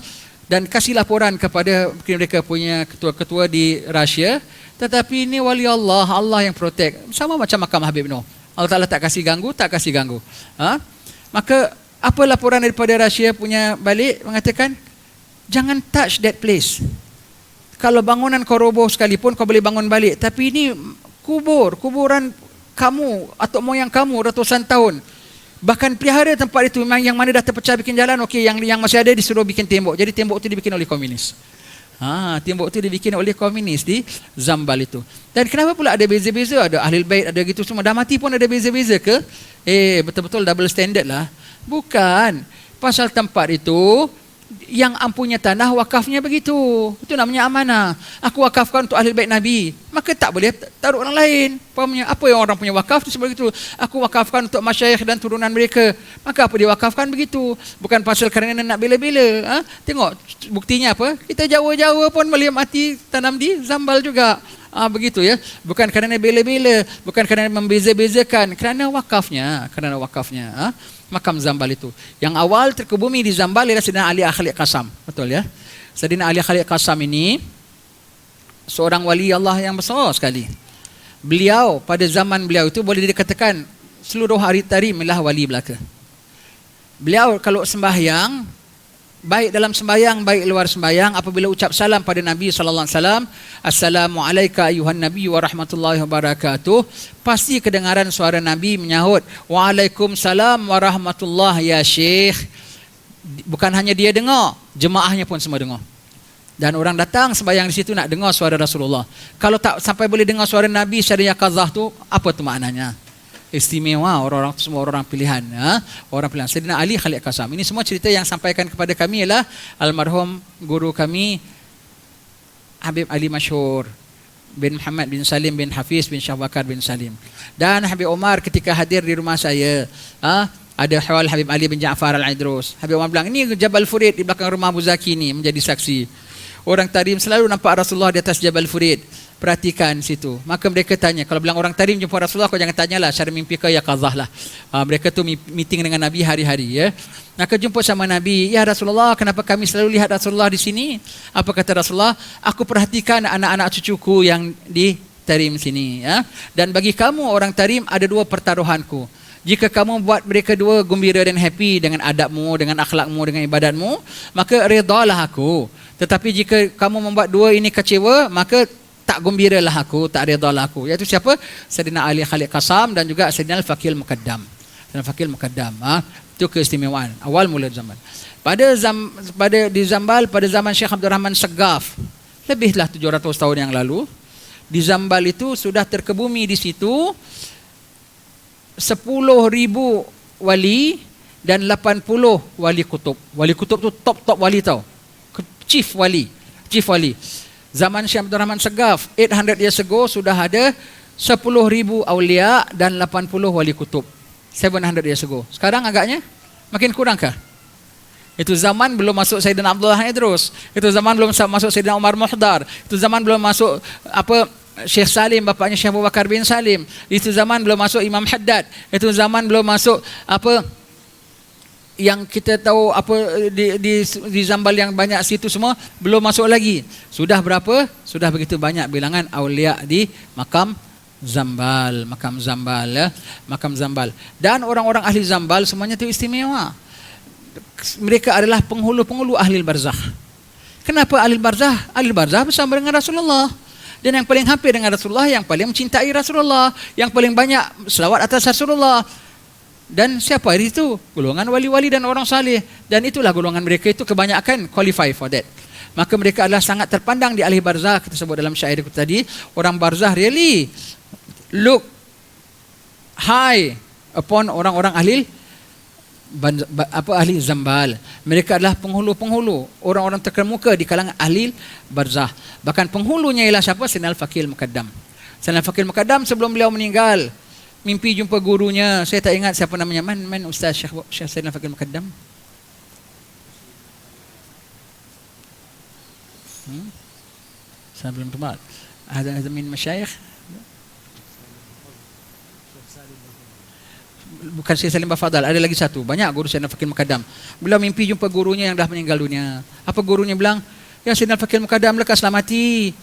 dan kasih laporan kepada mereka punya ketua-ketua di Rusia. Tetapi ini wali Allah, Allah yang protect. Sama macam makam Habib Noh. Allah Ta'ala tak kasih ganggu, tak kasih ganggu. Maka apa laporan daripada Rusia punya balik mengatakan, jangan touch that place. Kalau bangunan kau roboh sekalipun kau boleh bangun balik, tapi ini kuburan kamu atau moyang kamu ratusan tahun. Bahkan pelihara tempat itu, memang yang mana dah terpecah bikin jalan, okey, yang masih ada disuruh bikin tembok. Jadi tembok itu dibikin oleh komunis. Tembok itu dibikin oleh komunis di Zambal itu. Dan kenapa pula ada beza-beza? Ada Ahlul Bait, ada gitu semua. Dah mati pun ada beza-beza ke? Betul-betul double standard lah. Bukan. Pasal tempat itu, yang ampunya tanah wakafnya begitu. Itu namanya amanah. Aku wakafkan untuk Ahlul Bait Nabi. Maka tak boleh taruh orang lain. Fahamnya? Apa yang orang punya wakaf itu seperti itu. Aku wakafkan untuk masyayikh dan turunan mereka. Maka apa dia wakafkan begitu. Bukan pasal kerana nak bela-bela. Tengok buktinya apa? Kita Jawa-Jawa pun boleh mati tanam di Zambal juga. Begitu ya. Bukan kerana bela-bela, bukan kerana membeza-bezakan, kerana wakafnya. Makam Zambal itu. Yang awal terkebumi di Zambal ialah Sayyidina Ali Khalid Qasam. Betul ya? Sayyidina Ali Khalid Qasam ini seorang wali Allah yang besar sekali. Beliau, pada zaman beliau itu boleh dikatakan seluruh hari tarim ialah wali belaka. Beliau kalau sembahyang, baik dalam sembahyang, baik luar sembahyang, apabila ucap salam pada Nabi SAW, Assalamualaikum ayuhan Nabi wa rahmatullahi wa barakatuh, pasti kedengaran suara Nabi menyahut, Waalaikumsalam wa rahmatullahi ya Syekh. Bukan hanya dia dengar, jemaahnya pun semua dengar. Dan orang datang sembahyang di situ nak dengar suara Rasulullah. Kalau tak sampai boleh dengar suara Nabi secara yakazah tu, apa tu maknanya? Istimewa, orang-orang semua orang pilihan. Orang pilihan. Sayyidina Ali Khalid Qasam. Ini semua cerita yang sampaikan kepada kami ialah almarhum guru kami Habib Ali Masyhur bin Muhammad bin Salim bin Hafiz bin Syah Bakar bin Salim. Dan Habib Omar ketika hadir di rumah saya, ada hawal Habib Ali bin Ja'far Al-Idrus. Habib Omar bilang, ini Jabal Furid di belakang rumah Abu Zaki ni menjadi saksi. Orang tarim selalu nampak Rasulullah di atas Jabal Furid. Perhatikan situ. Maka mereka tanya, kalau bilang orang tarim jumpa Rasulullah, kau jangan tanyalah, cara mimpi kau ya qazah lah. Mereka tu meeting dengan Nabi hari-hari ya. Maka jumpa sama Nabi, ya Rasulullah, kenapa kami selalu lihat Rasulullah di sini? Apa kata Rasulullah? Aku perhatikan anak-anak cucuku yang di tarim sini ya. Dan bagi kamu orang tarim ada dua pertaruhanku. Jika kamu buat mereka dua gembira dan happy dengan adabmu, dengan akhlakmu, dengan ibadatmu, maka redalah aku. Tetapi jika kamu membuat dua ini kecewa, maka tak gembiralah aku, tak redalah aku. Iaitu siapa? Sayyidina Ali Khalid Qasam dan juga Sayyidina Al-Faqih Al-Muqaddam. Itu keistimewaan awal mula zaman. Di Zambal pada zaman Syekh Abdul Rahman Segaf, lebihlah 700 tahun yang lalu, di Zambal itu sudah terkebumi di situ 10,000 wali dan 80 wali kutub. Wali kutub tu top wali tau. Chief wali. Zaman Syekh Abdul Rahman Segaf 800 years ago sudah ada 10,000 awliya dan 80 wali kutub. 700 years ago. Sekarang agaknya makin kurangkah? Itu zaman belum masuk Sayyidina Abdullah Idrus. Itu zaman belum masuk Sayyidina Umar Muhdar. Itu zaman belum masuk Syekh Salim, bapaknya Syekh Abu Bakar bin Salim. Itu zaman belum masuk Imam Haddad. Itu zaman belum masuk yang kita tahu di Zambal yang banyak situ semua belum masuk lagi. Sudah berapa? Sudah begitu banyak bilangan aulia di makam Zambal ya. Makam Zambal. Dan orang-orang ahli Zambal semuanya itu istimewa. Mereka adalah penghulu-penghulu ahli barzakh. Kenapa ahli barzakh? Ahli barzakh bersama dengan Rasulullah. Dan yang paling hampir dengan Rasulullah, yang paling mencintai Rasulullah, yang paling banyak selawat atas Rasulullah. Dan siapa itu? Golongan wali-wali dan orang saleh. Dan itulah golongan mereka itu kebanyakan qualify for that. Maka mereka adalah sangat terpandang di ahli barzakh. Kita sebut dalam syair itu tadi, orang barzakh really look high upon orang-orang ahli Zambal. Mereka adalah penghulu-penghulu, orang-orang terkemuka di kalangan ahli barzakh. Bahkan penghulunya ialah siapa? Sayyidina Al-Faqih Al-Muqaddam. Sayyidina Al-Faqih Al-Muqaddam sebelum beliau meninggal, mimpi jumpa gurunya. Saya tak ingat siapa namanya. Man Ustaz Syekh Sayyidina Al-Faqih Al-Muqaddam. Saya belum kenal. Ada min masyayikh. bukan Syekh Salim Bafadal, ada lagi satu. Banyak guru Sayyidina Fakir Mukaddam. Beliau mimpi jumpa gurunya yang dah meninggal dunia. Apa gurunya bilang? Ya Sayyidina Fakir Mukaddam, lekas selamati.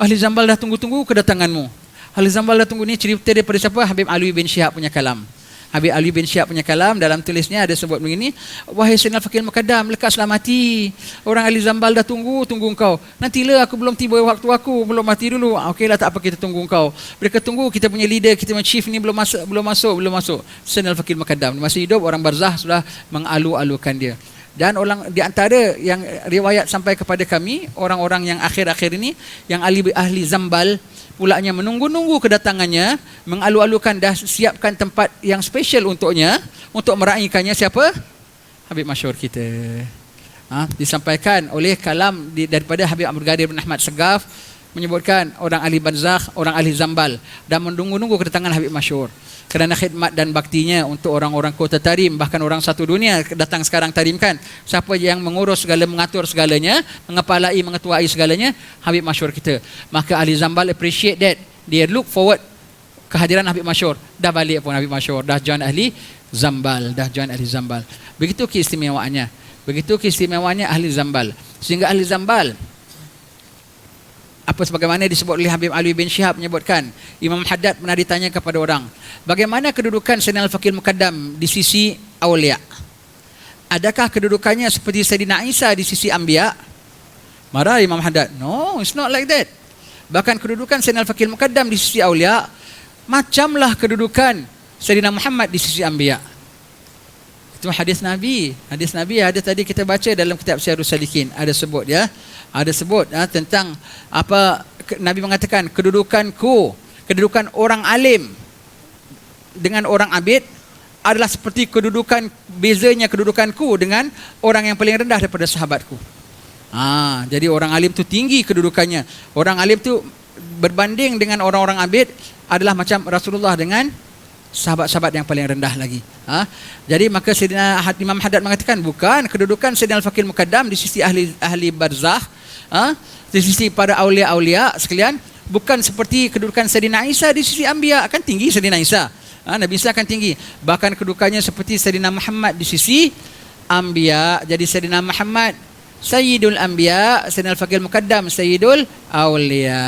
Ahli Zambal dah tunggu-tunggu kedatanganmu. Ahli Zambal dah tunggu. Ni cerita daripada siapa? Habib Alwi bin Syihab punya kalam. Habib Ali bin Syihab punya kalam, dalam tulisnya ada sebut begini, wahai Sayyidina Fakir Mukaddam, lekaslah mati. Orang ahli Zambal dah tunggu engkau. Nantilah, aku belum tiba waktu aku, belum mati dulu. Okeylah, tak apa, kita tunggu engkau. Mereka tunggu, kita punya leader, kita punya chief ni belum masuk. Sayyidina Fakir Mukaddam masih hidup, orang barzah sudah mengalu-alukan dia. Dan orang di antara yang riwayat sampai kepada kami, orang-orang yang akhir-akhir ini, yang ahli Zambal pulaknya menunggu-nunggu kedatangannya, mengalu-alukan, dah siapkan tempat yang special untuknya, untuk meraihkannya. Siapa? Habib masyhur kita. Disampaikan oleh kalam daripada Habib Abdul Ghadir bin Ahmad Segaf, menyebutkan orang ahli barzakh, orang ahli Zambal, dan menunggu-nunggu kedatangan Habib masyhur kerana khidmat dan baktinya untuk orang-orang kota Tarim, bahkan orang satu dunia datang sekarang Tarim kan. Siapa yang mengurus segala, mengatur segalanya, mengepalai, mengetuai segalanya? Habib masyhur kita. Maka ahli Zambal appreciate that. Dia look forward kehadiran Habib masyhur. Dah balik pun Habib masyhur, dah join ahli Zambal, Begitu keistimewaannya. Ahli Zambal. Sehingga ahli Zambal, apa sebagaimana disebut oleh Habib Alwi bin Syihab, menyebutkan Imam Haddad pernah ditanya kepada orang, bagaimana kedudukan Sayyidina Fakir Mukaddam di sisi awliya? Adakah kedudukannya seperti Sayyidina Isa di sisi anbiya? Marah Imam Haddad, no, it's not like that. Bahkan kedudukan Sayyidina Fakir Mukaddam di sisi awliya macamlah kedudukan Sayyidina Muhammad di sisi anbiya. Itu hadis Nabi. Ada tadi kita baca dalam kitab Syiarus Salikin, ada sebut tentang apa Nabi mengatakan, kedudukan orang alim dengan orang abid adalah seperti bezanya kedudukanku dengan orang yang paling rendah daripada sahabatku. Jadi orang alim tu tinggi kedudukannya. Orang alim tu berbanding dengan orang-orang abid adalah macam Rasulullah dengan sahabat-sahabat yang paling rendah lagi. Jadi maka Sayyidina Imam Haddad mengatakan, bukan kedudukan Sayyidina Fakir Mukaddam di sisi ahli barzakh, di sisi para awliya sekalian, bukan seperti kedudukan Sayyidina Isa di sisi anbiya. Kan tinggi Sayyidina Isa, Nabi Isa kan tinggi. Bahkan kedudukannya seperti Sayyidina Muhammad di sisi anbiya. Jadi Sayyidina Muhammad Sayyidul Anbiya, Sayyidina Fakir Mukaddam Sayyidul Awliya.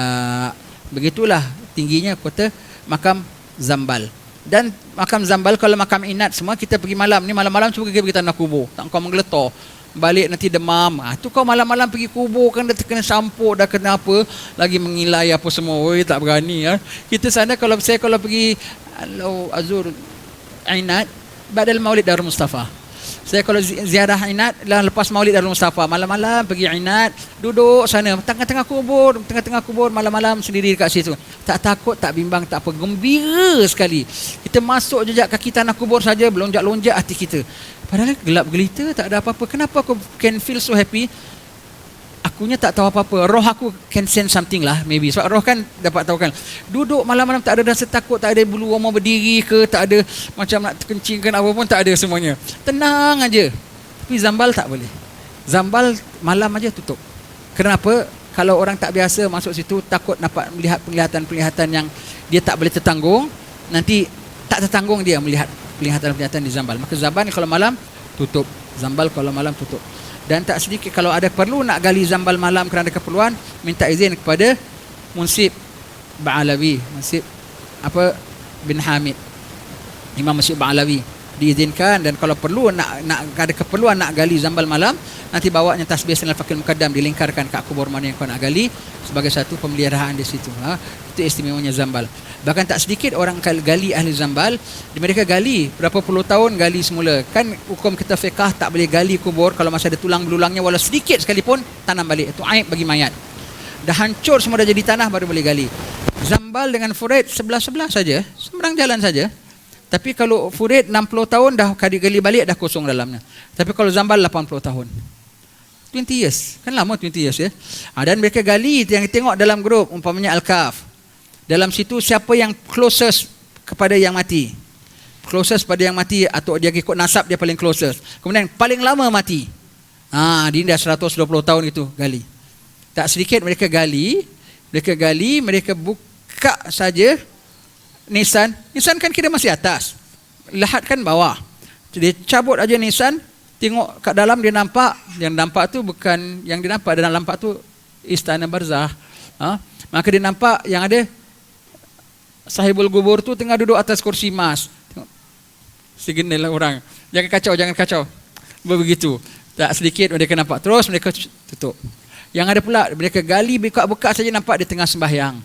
Begitulah tingginya kota makam Zambal. Dan makam Zambal, kalau makam Inat semua kita pergi malam ni, malam-malam cuba pergi tanah kubur, tak kau menggeletar, balik nanti demam. Tu kau malam-malam pergi kubur kan, dah kena sampuk, dah kena apa lagi, mengilai apa semua. Oi, tak berani. Kita sana kalau pergi Azur Inat badal Maulid Darul Mustafa. Saya kalau ziarah Inat lepas Maulid Darul Mustafa, malam-malam pergi Inat, duduk sana tengah-tengah kubur, malam-malam sendiri dekat situ. Tak takut, tak bimbang, tak apa, gembira sekali. Kita masuk jejak kaki tanah kubur saja, melonjak-lonjak hati kita. Padahal gelap gelita, tak ada apa-apa. Kenapa aku can feel so happy? Akunya tak tahu apa-apa. Roh aku can sense something lah, maybe. Sebab roh kan dapat tahu kan. Duduk malam-malam tak ada rasa takut, tak ada bulu roma berdiri ke, tak ada macam nak terkencingkan apa pun, tak ada semuanya. Tenang aja. Tapi Zambal tak boleh. Zambal malam aja tutup. Kenapa? Kalau orang tak biasa masuk situ, takut nampak melihat penglihatan-penglihatan yang dia tak boleh tertanggung. Nanti tak tertanggung dia melihat penglihatan-penglihatan di Zambal. Maka Zambal kalau malam tutup. Dan tak sedikit kalau ada perlu nak gali Zambal malam kerana ada keperluan, minta izin kepada Munsib Ba'alawi, bin Hamid, Imam Masjid Ba'alawi, diizinkan. Dan kalau perlu nak ada keperluan nak gali Zambal malam, nanti bawanya tasbih Sayyidina Fakir Mukaddam, dilingkarkan kat kubur mana yang kau nak gali sebagai satu pemeliharaan di situ. Itu istimewanya Zambal. Bahkan tak sedikit orang gali ahli Zambal, mereka gali berapa puluh tahun gali semula. Kan hukum kita fiqah tak boleh gali kubur kalau masih ada tulang belulangnya, walau sedikit sekalipun tanam balik. Itu aib bagi mayat. Dah hancur semua, dah jadi tanah, baru boleh gali. Zambal dengan Furid sebelah-sebelah saja, sembarang jalan saja. Tapi kalau Furid 60 tahun dah gali balik, dah kosong dalamnya. Tapi kalau Zambal 80 tahun, 20 years, kan lama 20 years ya. Dan mereka gali, yang tengok dalam grup umpamanya Al-Kahf, dalam situ siapa yang closest kepada yang mati, atau dia ikut nasab, dia paling closest. Kemudian paling lama mati, dia dah 120 tahun itu gali. Tak sedikit mereka gali, mereka buka saja nisan kan kira masih atas. Lahat kan bawah. Dia cabut aja nisan, tengok kat dalam dia nampak, yang nampak tu bukan yang dia nampak, dalam nampak tu istana barzah. Maka dia nampak yang ada sahibul kubur tu tengah duduk atas kursi emas. Tengok. Signal orang. Jangan kacau. Begitu. Tak sedikit mereka nampak, terus mereka tutup. Yang ada pula mereka gali buka saja nampak dia tengah sembahyang.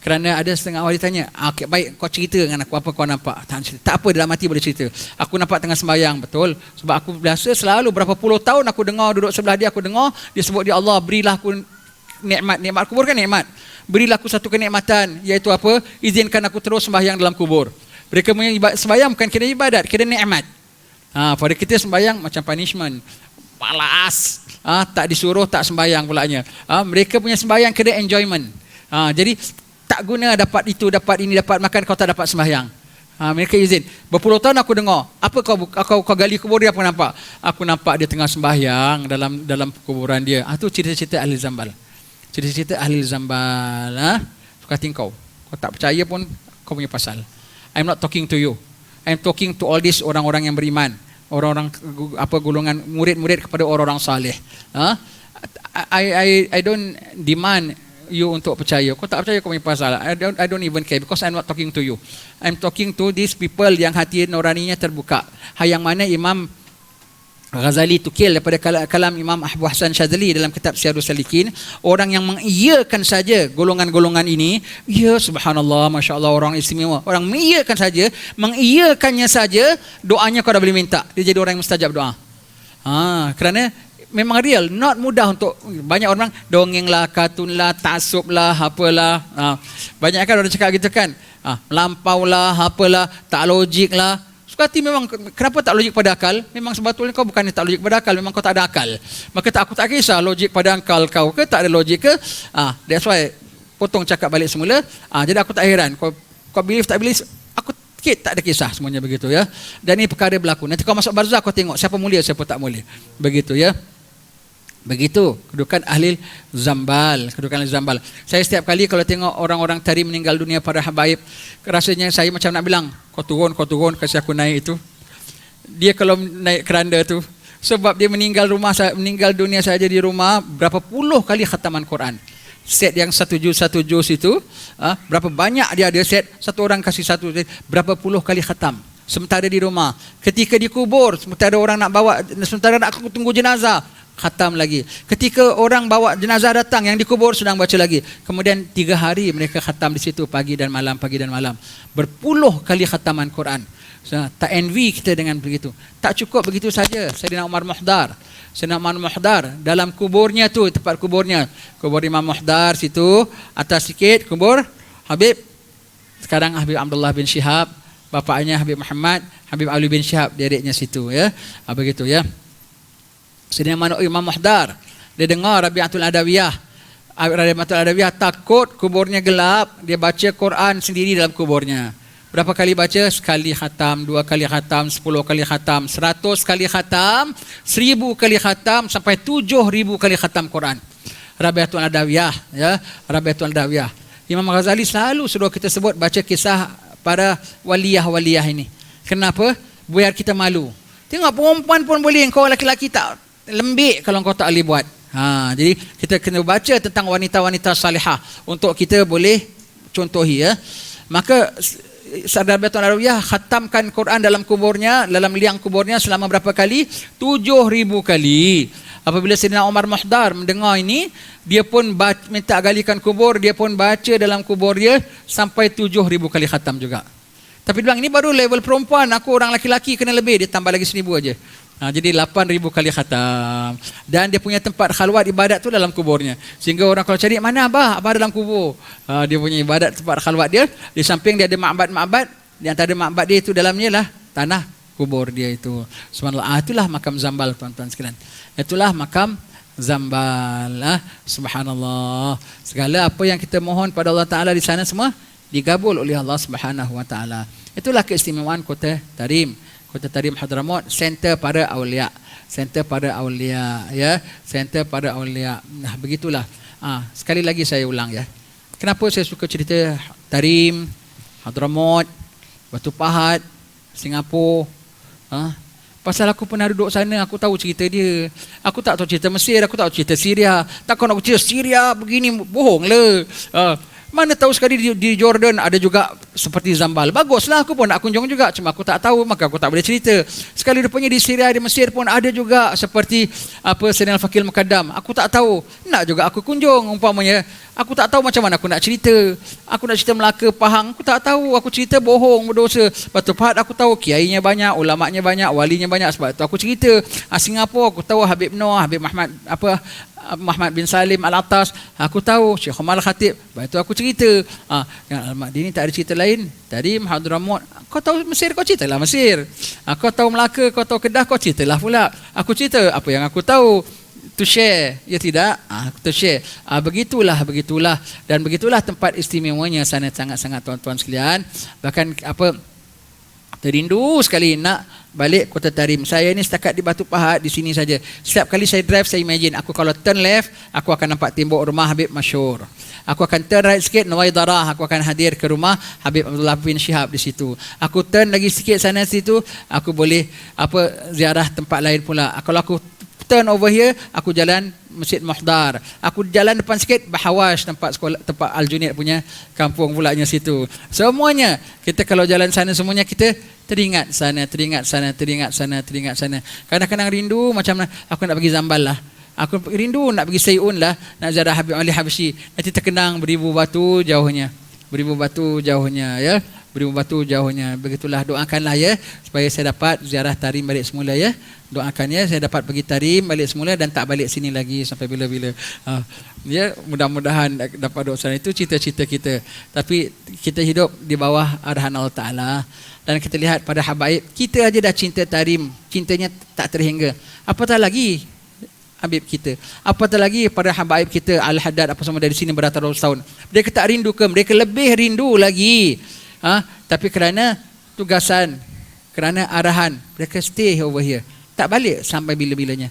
Kerana ada setengah orang ditanya, okay, baik kau cerita dengan aku apa kau nampak. Tak apa, dalam hati boleh cerita. Aku nampak tengah sembahyang, betul. Sebab aku biasa selalu berapa puluh tahun aku dengar, duduk sebelah dia, aku dengar dia sebut dia Allah, berilah aku nikmat. Nikmat kubur kan nikmat. Berilah aku satu kenikmatan, iaitu apa? Izinkan aku terus sembahyang dalam kubur. Mereka punya sembahyang bukan kira ibadat, kira nikmat. Pada kita sembahyang macam punishment. Malas. Tak disuruh tak sembahyang pulanya. Mereka punya sembahyang kira enjoyment. Jadi tak guna dapat itu, dapat ini, dapat makan, kau tak dapat sembahyang. Mereka izin. Berpuluh tahun aku dengar. Apa kau gali kubur dia, apa nampak? Aku nampak dia tengah sembahyang dalam kuburan dia. Itu cerita-cerita ahli zambal. Cerita-cerita ahli zambal. Suka tingkau. Kau tak percaya pun kau punya pasal. I'm not talking to you. I'm talking to all these orang-orang yang beriman. Orang-orang golongan murid-murid kepada orang-orang saleh. I don't demand you untuk percaya. Kau tak percaya kau punya pasal. I don't even care because I'm not talking to you. I'm talking to these people yang hati nuraninya terbuka. Yang mana Imam Ghazali tukil daripada kalam Imam Abu Hasan Syadzali dalam kitab Syiarus Salikin, orang yang mengiyakan saja golongan-golongan ini, ya subhanallah, masya-Allah, orang istimewa. Orang mengiyakan saja, mengiyakannya saja, doanya kau dah boleh minta. Dia jadi orang yang mustajab doa. Kerana memang real, not mudah untuk banyak orang dongeng lah, kartun lah, taksub lah, apalah. Banyak kan orang cakap gitu kan. Melampau lah, apalah, tak logik lah. Suka hati memang, kenapa tak logik pada akal? Memang sebetulnya kau bukan tak logik pada akal, memang kau tak ada akal. Maka aku tak kisah logik pada akal kau ke, tak ada logik ke. That's why potong cakap balik semula. Jadi aku tak heran. Kau believe tak believe, aku tak ada kisah, semuanya begitu ya. Dan ini perkara berlaku. Nanti kau masuk barzah kau tengok siapa mulia, siapa tak mulia. Begitu ya. Begitu kedudukan ahli zambal, kedudukan ahli zambal. Saya setiap kali kalau tengok orang-orang tadi meninggal dunia para habaib, rasanya saya macam nak bilang, kau turun kasih aku naik itu. Dia kalau naik keranda tu, sebab dia meninggal dunia saja di rumah berapa puluh kali khataman Quran. Set yang satu juz itu, berapa banyak dia ada set, satu orang kasih satu, berapa puluh kali khatam. Sementara di rumah, ketika dikubur, sementara orang nak bawa, sementara nak tunggu jenazah, khatam lagi. Ketika orang bawa jenazah datang, yang dikubur sedang baca lagi. Kemudian 3 hari mereka khatam di situ, pagi dan malam. Berpuluh kali khataman Quran. Tak envy kita dengan begitu. Tak cukup begitu saja. Sayyidina Umar Muhdar dalam kuburnya tu, tempat kuburnya, kubur Imam Muhdar situ, atas sikit kubur Habib, sekarang Habib Abdullah bin Syihab, bapaknya Habib Muhammad, Habib Ali bin Syihab, dedeknya situ ya. Begitu ya. Sayyidina Imam Muhdar, dia dengar Rabi'atul Adawiyah takut kuburnya gelap, dia baca Quran sendiri dalam kuburnya. Berapa kali baca? Sekali khatam, 2 kali khatam, 10 kali khatam, 100 kali khatam, 1000 kali khatam, sampai 7000 kali khatam Quran. Rabi'atul Adawiyah ya, Rabi'atul Adawiyah. Imam Ghazali selalu suruh kita sebut baca kisah para waliyah ini. Kenapa? Biar kita malu. Tengok perempuan pun boleh, kau lelaki tak lembik kalau kau tak boleh buat. Jadi kita kena baca tentang wanita-wanita salihah untuk kita boleh contohi ya. Maka Rabi'atul Adawiyah khatamkan Quran dalam kuburnya, dalam liang kuburnya selama berapa kali? 7000 kali. Apabila Sayyidina Umar Muhdar mendengar ini, dia pun minta galikan kubur, dia pun baca dalam kubur dia sampai 7000 kali khatam juga. Tapi dia bilang, ini baru level perempuan, aku orang laki-laki kena lebih, dia tambah lagi 1000 aja. Jadi 8000 kali khatam. Dan dia punya tempat khalwat ibadat tu dalam kuburnya. Sehingga orang kalau cari, mana Abah dalam kubur. Dia punya ibadat, tempat khalwat dia. Di samping dia ada ma'bad. Di antara ma'bad dia itu dalamnya lah tanah kubur dia itu. Subhanallah. Itulah makam zambal, tuan-tuan sekalian. Itulah makam zambal. Subhanallah. Segala apa yang kita mohon pada Allah Ta'ala di sana semua digabul oleh Allah Subhanahu Wa Ta'ala. Itulah keistimewaan Kota Tarim. Kota Tarim Hadramaut, center para awliya. Center para awliya ya, center para awliya. Nah, begitulah. Sekali lagi saya ulang ya. Kenapa saya suka cerita Tarim, Hadramaut, Batu Pahat, Singapura. Pasal aku pernah duduk sana, aku tahu cerita dia. Aku tak tahu cerita Mesir, aku tak tahu cerita Syria. Takkan aku cerita Syria begini, bohong le. Mana tahu sekali di Jordan ada juga seperti Zambal. Baguslah, aku pun nak kunjung juga. Cuma aku tak tahu, maka aku tak boleh cerita. Sekali rupanya di Syria, di Mesir pun ada juga seperti Sayyidina Al-Faqih Al-Muqaddam. Aku tak tahu. Nak juga aku kunjung umpamanya. Aku tak tahu macam mana aku nak cerita. Aku nak cerita Melaka, Pahang. Aku tak tahu. Aku cerita bohong, berdosa. Batu Pahat aku tahu kiainya banyak, ulamanya banyak, walinya banyak. Sebab tu aku cerita. Singapura aku tahu Habib Noor, Habib Muhammad bin Salim Al-Atas, aku tahu Syekh Omar Khatib. Lepas tu aku cerita. Yang Al-Mahdi ni tak ada cerita lain. Tadi Hadramut, kau tahu Mesir, kau ceritalah Mesir. Kau tahu Melaka, kau tahu Kedah, kau ceritalah pula. Aku cerita apa yang aku tahu. To share, ya tidak? To share. Begitulah. Dan begitulah tempat istimewanya sana sangat-sangat tuan-tuan sekalian. Bahkan terindu sekali nak balik Kota Tarim. Saya ni setakat di Batu Pahat, di sini saja. Setiap kali saya drive, saya imagine aku kalau turn left, aku akan nampak tembok rumah Habib Masyhur. Aku akan turn right sikit, Nawai Darah, aku akan hadir ke rumah Habib Abdullah bin Syihab di situ. Aku turn lagi sikit sana situ, aku boleh ziarah tempat lain pula. Kalau aku turn over here, aku jalan Masjid Muhdar. Aku jalan depan sikit Bahawash, tempat sekolah, tempat Al-Junid punya kampung pulanya situ. Semuanya kita kalau jalan sana semuanya kita teringat sana. Kadang-kadang rindu macam aku nak pergi Zambal lah. Aku rindu nak pergi Sayun lah, nak ziarah Habib Ali Habsyi. Nanti terkenang beribu batu jauhnya ya. Begitulah, doakanlah ya supaya saya dapat ziarah Tarim balik semula ya. Doakan ya saya dapat pergi Tarim balik semula dan tak balik sini lagi sampai bila-bila. Ya, mudah-mudahan dapat doa sana. Itu cita-cita kita. Tapi kita hidup di bawah arahan Allah Taala dan kita lihat pada habaib kita aja dah cinta Tarim, cintanya tak terhingga. Apatah lagi Habib kita. Apatah lagi pada habaib kita Al-Haddad apa semua dari sini beratus-ratus tahun. Mereka tak rindu ke? Mereka lebih rindu lagi. Tapi kerana tugasan, kerana arahan, mereka stay over here. Tak balik sampai bila-bilanya.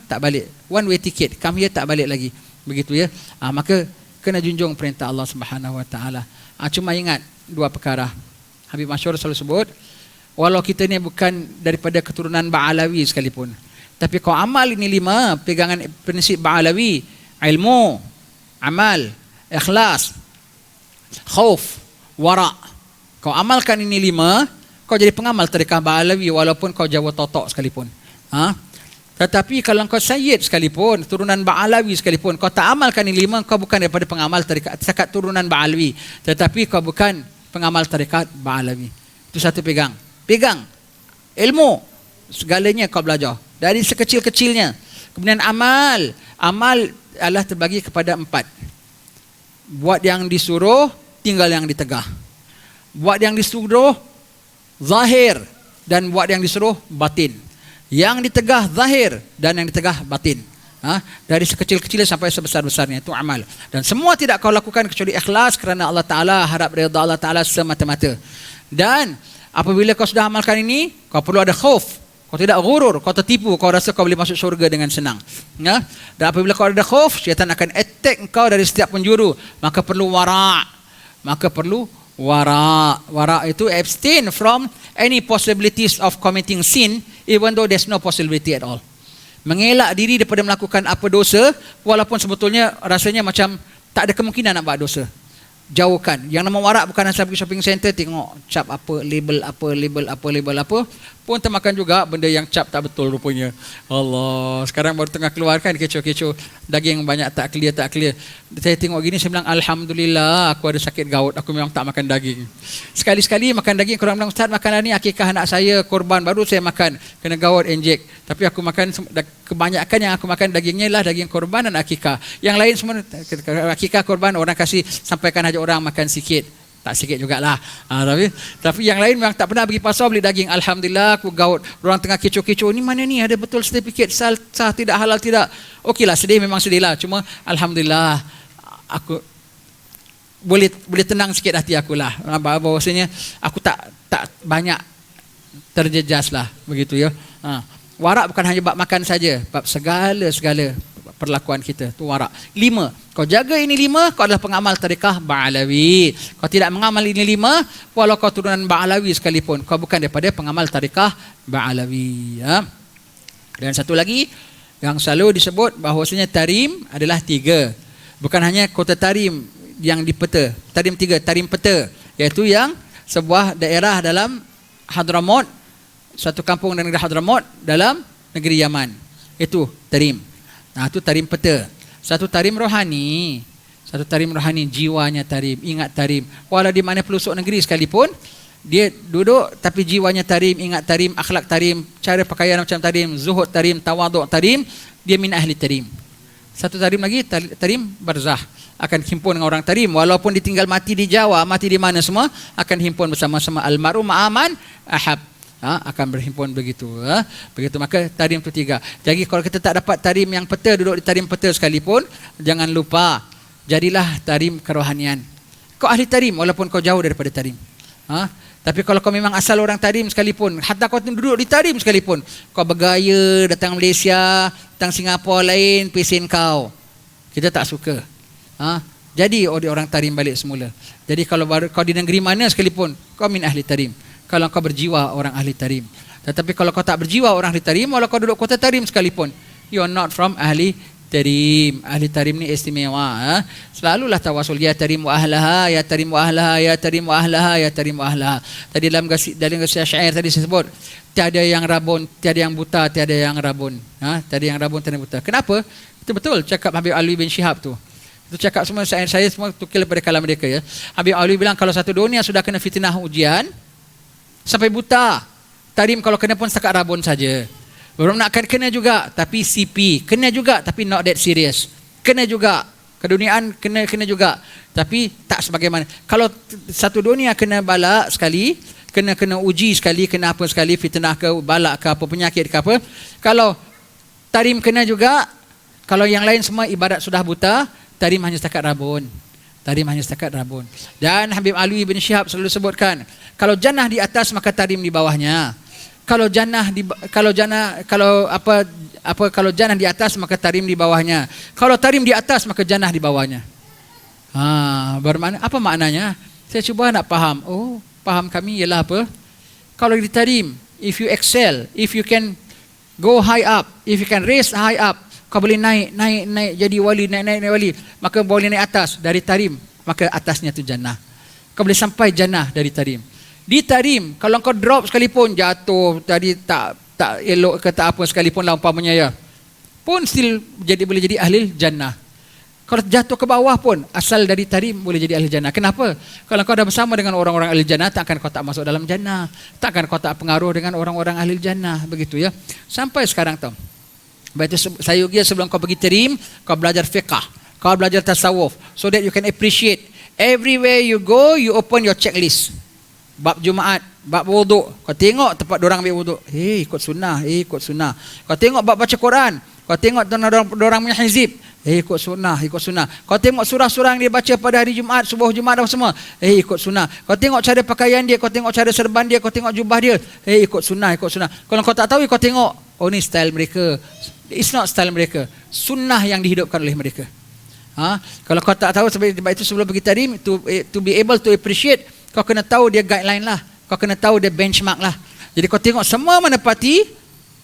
Tak balik. One way ticket. Come here, tak balik lagi. Begitu ya. Maka kena junjung perintah Allah Subhanahu Wa Taala. Cuma ingat dua perkara. Habib Masyhur selalu sebut, walau kita ni bukan daripada keturunan Ba'alawi sekalipun, tapi kau amal ini 5 pegangan prinsip Ba'alawi: ilmu, amal, ikhlas, khauf, wara'. Kau amalkan ini 5, kau jadi pengamal tarekat Ba'alawi walaupun kau Jawa totok sekalipun. Tetapi kalau kau sayyid sekalipun, turunan Ba'alawi sekalipun, kau tak amalkan ini 5, kau bukan daripada pengamal tarekat turunan Ba'alawi, tetapi kau bukan pengamal tarekat Ba'alawi. Itu satu pegang. Ilmu, segalanya kau belajar dari sekecil-kecilnya. Kemudian amal adalah terbagi kepada 4. Buat yang disuruh, tinggal yang ditegah. Buat yang disuruh zahir dan buat yang disuruh batin. Yang ditegah zahir dan yang ditegah batin. Dari sekecil-kecilnya sampai sebesar-besarnya, itu amal. Dan semua tidak kau lakukan kecuali ikhlas kerana Allah Ta'ala, harap redha Allah Ta'ala semata-mata. Dan apabila kau sudah amalkan ini, kau perlu ada khauf. Kau tidak ghurur, kau tertipu, kau rasa kau boleh masuk syurga dengan senang. Dan apabila kau ada khauf, syaitan akan attack kau dari setiap penjuru. Maka perlu wara'. Wara' itu abstain from any possibilities of committing sin, even though there's no possibility at all. Mengelak diri daripada melakukan apa dosa, walaupun sebetulnya rasanya macam tak ada kemungkinan nak buat dosa. Jauhkan. Yang nama warak bukan asal pergi shopping center tengok cap apa, label apa, pun termakan juga benda yang cap tak betul rupanya. Allah, sekarang baru tengah keluar kan kecoh-kecoh, daging banyak tak clear. Saya tengok gini, saya bilang alhamdulillah aku ada sakit gout, aku memang tak makan daging. Sekali-sekali makan daging, korang bilang ustaz makanan ni akikah anak saya, korban baru saya makan, kena gout injek. Tapi aku makan, kebanyakan yang aku makan dagingnya lah daging korban dan akikah. Yang lain semua akikah, korban orang kasih sampaikan aja orang makan sikit. Tak sikit jugalah. Tapi yang lain memang tak pernah pergi pasar beli daging. Alhamdulillah aku gout. Orang tengah kecoh-kecoh, ni mana ni ada betul sertifikat sah tidak, halal tidak. Okeylah, sedih memang sedih lah. Cuma alhamdulillah aku boleh tenang sikit hati aku lah. Bahawasanya aku tak banyak terjejas lah begitu ya. Warak bukan hanya bab makan saja, bab segala perlakuan kita. Tu warak. 5. Kau jaga ini 5, kau adalah pengamal tarekah Ba'alawi. Kau tidak mengamal ini 5, walau kau turunan Ba'alawi sekalipun, kau bukan daripada pengamal tarekah Ba'alawi. Ya. Dan satu lagi yang selalu disebut bahawasanya tarim adalah 3. Bukan hanya kota tarim yang di peta. Tarim 3, tarim peta, iaitu yang sebuah daerah dalam Hadramaut, satu kampung dan negeri Hadramaut dalam negeri Yaman. Itu tarim. Nah, itu tarim peta. Satu tarim rohani, jiwanya tarim, ingat tarim. Walau di mana pelosok negeri sekalipun, dia duduk tapi jiwanya tarim, ingat tarim, akhlak tarim, cara pakaian macam tarim, zuhud tarim, tawaduk tarim, dia min ahli tarim. Satu tarim lagi, tarim barzah, akan himpun dengan orang tarim, walaupun ditinggal mati di Jawa, mati di mana semua, akan himpun bersama-sama. Almaru ma'aman ahab, akan berhimpun begitu. Begitu, maka tarim itu 3. Jadi kalau kita tak dapat tarim yang peta, duduk di tarim peta sekalipun, jangan lupa jadilah tarim kerohanian. Kau ahli tarim walaupun kau jauh daripada tarim. Tapi kalau kau memang asal orang tarim sekalipun, hatta kau duduk di tarim sekalipun, kau bergaya datang Malaysia, datang Singapura lain, pesen kau, kita tak suka. Jadi orang tarim balik semula. Jadi kalau kau di negeri mana sekalipun, kau min ahli tarim, kalau kau berjiwa orang ahli tarim. Tetapi kalau kau tak berjiwa orang ahli tarim, walau kau duduk kota tarim sekalipun, you are not from ahli tarim. Ahli tarim ni istimewa. Selalulah tawasul, ya tarim wa ahlaha, ya tarim wa ahlaha, ya tarim wa ahlaha, ya tarim wa ahlaha. Tadi dalam gasidah syair tadi saya sebut, tiada yang rabun, tiada yang buta, tiada yang rabun. Tiada yang rabun, tiada yang buta. Kenapa? Itu betul cakap Habib Alwi bin Shihab tu. Itu cakap semua syair saya semua tukil daripada kalam mereka, ya. Habib Alwi bilang kalau satu dunia sudah kena fitnah ujian sampai buta, tarim kalau kena pun setakat rabun saja. Belum nak akan kena juga, tapi CP kena juga, tapi not that serious. Kena juga, keduniaan kena juga, tapi tak sebagaimana. Kalau satu dunia kena bala sekali, kena uji sekali, kena apa sekali, fitnah ke, balak ke, apa penyakit ke apa. Kalau tarim kena juga, kalau yang lain semua ibadat sudah buta, tarim hanya setakat rabun. Tarim hanya setakat rabun. Dan Habib Alwi bin Shihab selalu sebutkan, kalau jannah di atas maka tarim di bawahnya. Kalau jannah di atas maka tarim di bawahnya. Kalau tarim di atas maka jannah di bawahnya. Bermakna apa maknanya? Saya cuba nak faham. Oh, faham kami ialah apa? Kalau di tarim, if you excel, if you can go high up, if you can raise high up, kau boleh naik jadi wali, naik wali, maka boleh naik atas dari tarim, maka atasnya tu jannah. Kau boleh sampai jannah dari tarim. Di tarim, kalau kau drop sekalipun, jatuh tadi tak elok ke tak apa sekalipun lah umpamanya, ya, pun still boleh jadi ahli jannah. Kalau jatuh ke bawah pun, asal dari tarim boleh jadi ahli jannah. Kenapa? Kalau kau dah bersama dengan orang-orang ahli jannah, takkan kau tak masuk dalam jannah, takkan kau tak pengaruh dengan orang-orang ahli jannah, begitu, ya. Sampai sekarang tau. Baik itu saya ugia sebelum kau pergi tarim, kau belajar fiqah, kau belajar tasawuf, so that you can appreciate everywhere you go, you open your checklist. Bab Jumaat, bab wuduk, kau tengok tempat dorang ambil wuduk, ikut sunnah, ikut sunnah. Kau tengok bab baca Quran, kau tengok dorang punya hizib, ikut sunnah, ikut sunnah. Kau tengok surah-surah yang dia baca pada hari Jumaat, subuh Jumaat dan semua, ikut sunnah. Kau tengok cara pakaian dia, kau tengok cara serban dia, kau tengok jubah dia, ikut sunnah, ikut sunnah. Kalau kau tak tahu, kau tengok, oh ni style mereka. It's not style mereka, sunnah yang dihidupkan oleh mereka. Kalau kau tak tahu, sebab itu sebelum pergi tarim, to be able to appreciate, kau kena tahu dia guideline lah, kau kena tahu dia benchmark lah. Jadi kau tengok semua menepati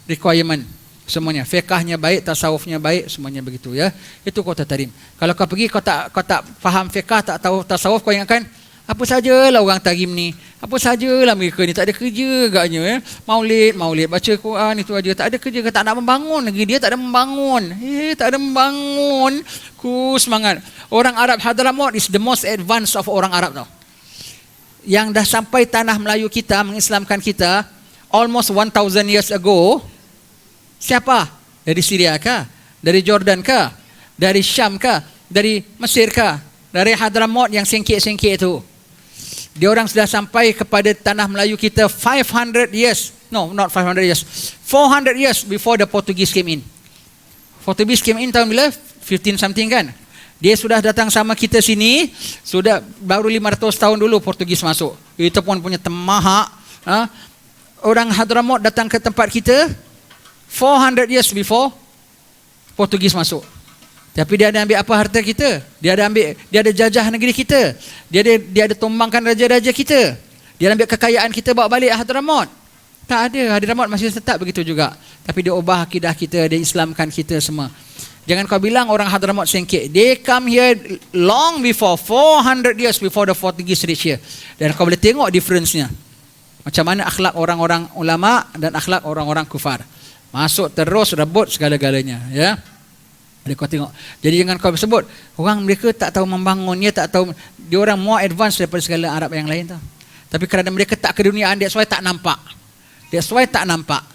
requirement semuanya, fiqahnya baik, tasawufnya baik, semuanya begitu, ya. Itu kota tarim. Kalau kau pergi kau tak faham fiqah, tak tahu tasawuf, kau ingatkan apa sajalah orang tarim ni, apa sajalah mereka ni, tak ada kerja agaknya, ya. Maulid, baca Quran itu aja, tak ada kerja, tak nak membangun lagi, dia tak ada membangun. Tak ada membangun. Semangat. Orang Arab Hadramaut is the most advanced of orang Arab tau. Yang dah sampai tanah Melayu kita, mengislamkan kita almost 1000 years ago. Siapa? Dari Syria kah? Dari Jordan kah? Dari Syam kah? Dari Mesir kah? Dari Hadramaut yang sengkit-sengkit itu. Dia orang sudah sampai kepada tanah Melayu kita 500 years. No, not 500 years. 400 years before the Portuguese came in. Portuguese came in tahun bila? 15 something kan? Dia sudah datang sama kita sini, sudah baru 500 tahun dulu Portugis masuk. Itu pun punya temahak. Orang Hadramaut datang ke tempat kita 400 years before Portugis masuk. Tapi dia ada ambil apa harta kita? Dia ada jajah negeri kita. Dia ada tumbangkan raja-raja kita. Dia ambil kekayaan kita bawa balik Hadramaut. Tak ada, Hadramaut masih tetap begitu juga. Tapi dia ubah akidah kita, dia Islamkan kita semua. Jangan kau bilang orang Hadramaut singkit. They come here long before, 400 years before the Portuguese reach here. Dan kau boleh tengok difference-nya. Macam mana akhlak orang-orang ulama dan akhlak orang-orang kufar. Masuk terus rebut segala-galanya, ya. Ada kau tengok. Jadi jangan kau sebut orang mereka tak tahu membangunnya, tak tahu, dia orang more advance daripada segala Arab yang lain tau. Tapi kerana mereka tak keduniaan, that's why tak nampak. That's why tak nampak.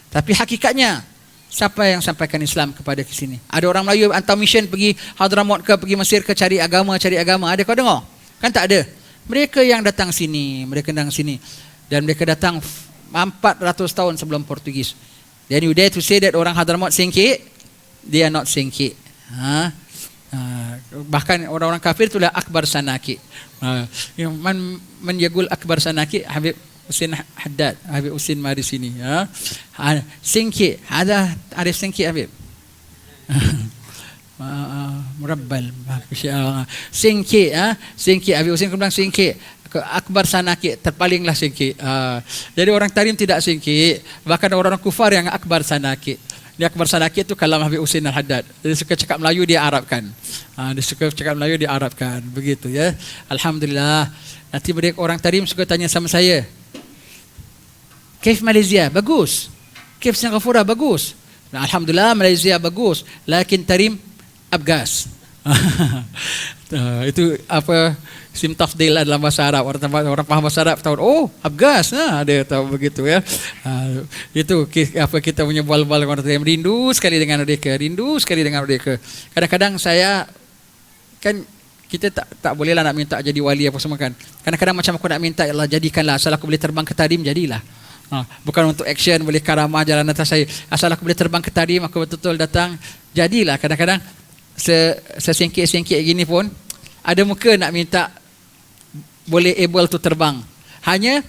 Tapi hakikatnya, siapa yang sampaikan Islam kepada ke sini? Ada orang Melayu hantar mission pergi Hadramaut ke, pergi Mesir ke, cari agama. Ada kau dengar? Kan tak ada. Mereka yang datang sini. Dan mereka datang 400 tahun sebelum Portugis. Then you dare to say that orang Hadramaut singkit? They are not singkit. Bahkan orang-orang kafir itulah akbar sanaki. Yang menjagul akbar sanaki Habib Husin Haddad, Habib Husin mari sini. Singkit, ada singkit Habib. Murabbal. Singkit, singkit Habib Husin bilang singkit. Akbar sanaki, terpalinglah singkit. Jadi orang Tarim tidak singkit, bahkan orang kufar yang akbar sanaki. Dia akbar sanaki itu kalam Habib Husin Al-Haddad. Dia suka cakap Melayu, dia Arabkan. Begitu ya. Alhamdulillah. Nanti mereka orang Tarim suka tanya sama saya, Kaif Malaysia? Bagus. Kaif Singapura? Bagus. Nah, Alhamdulillah Malaysia bagus. Lakin Tarim abgas. Itu apa sim tafdil dalam bahasa Arab. Orang paham bahasa Arab tahu, oh abgas. Ada tahu begitu ya. Itu apa kita punya bal-bal orang Tarim, rindu sekali dengan mereka. Kadang-kadang saya kan kita tak bolehlah nak minta jadi wali apa semua kan. Kadang-kadang macam aku nak minta, ya Allah jadikanlah, asal aku boleh terbang ke Tarim jadilah. Bukan untuk action, boleh karamah jalan atas saya. Asal aku boleh terbang ke Tarim, aku betul-betul datang, jadilah. Kadang-kadang sesingkit-singkit gini pun ada muka nak minta boleh able to terbang. Hanya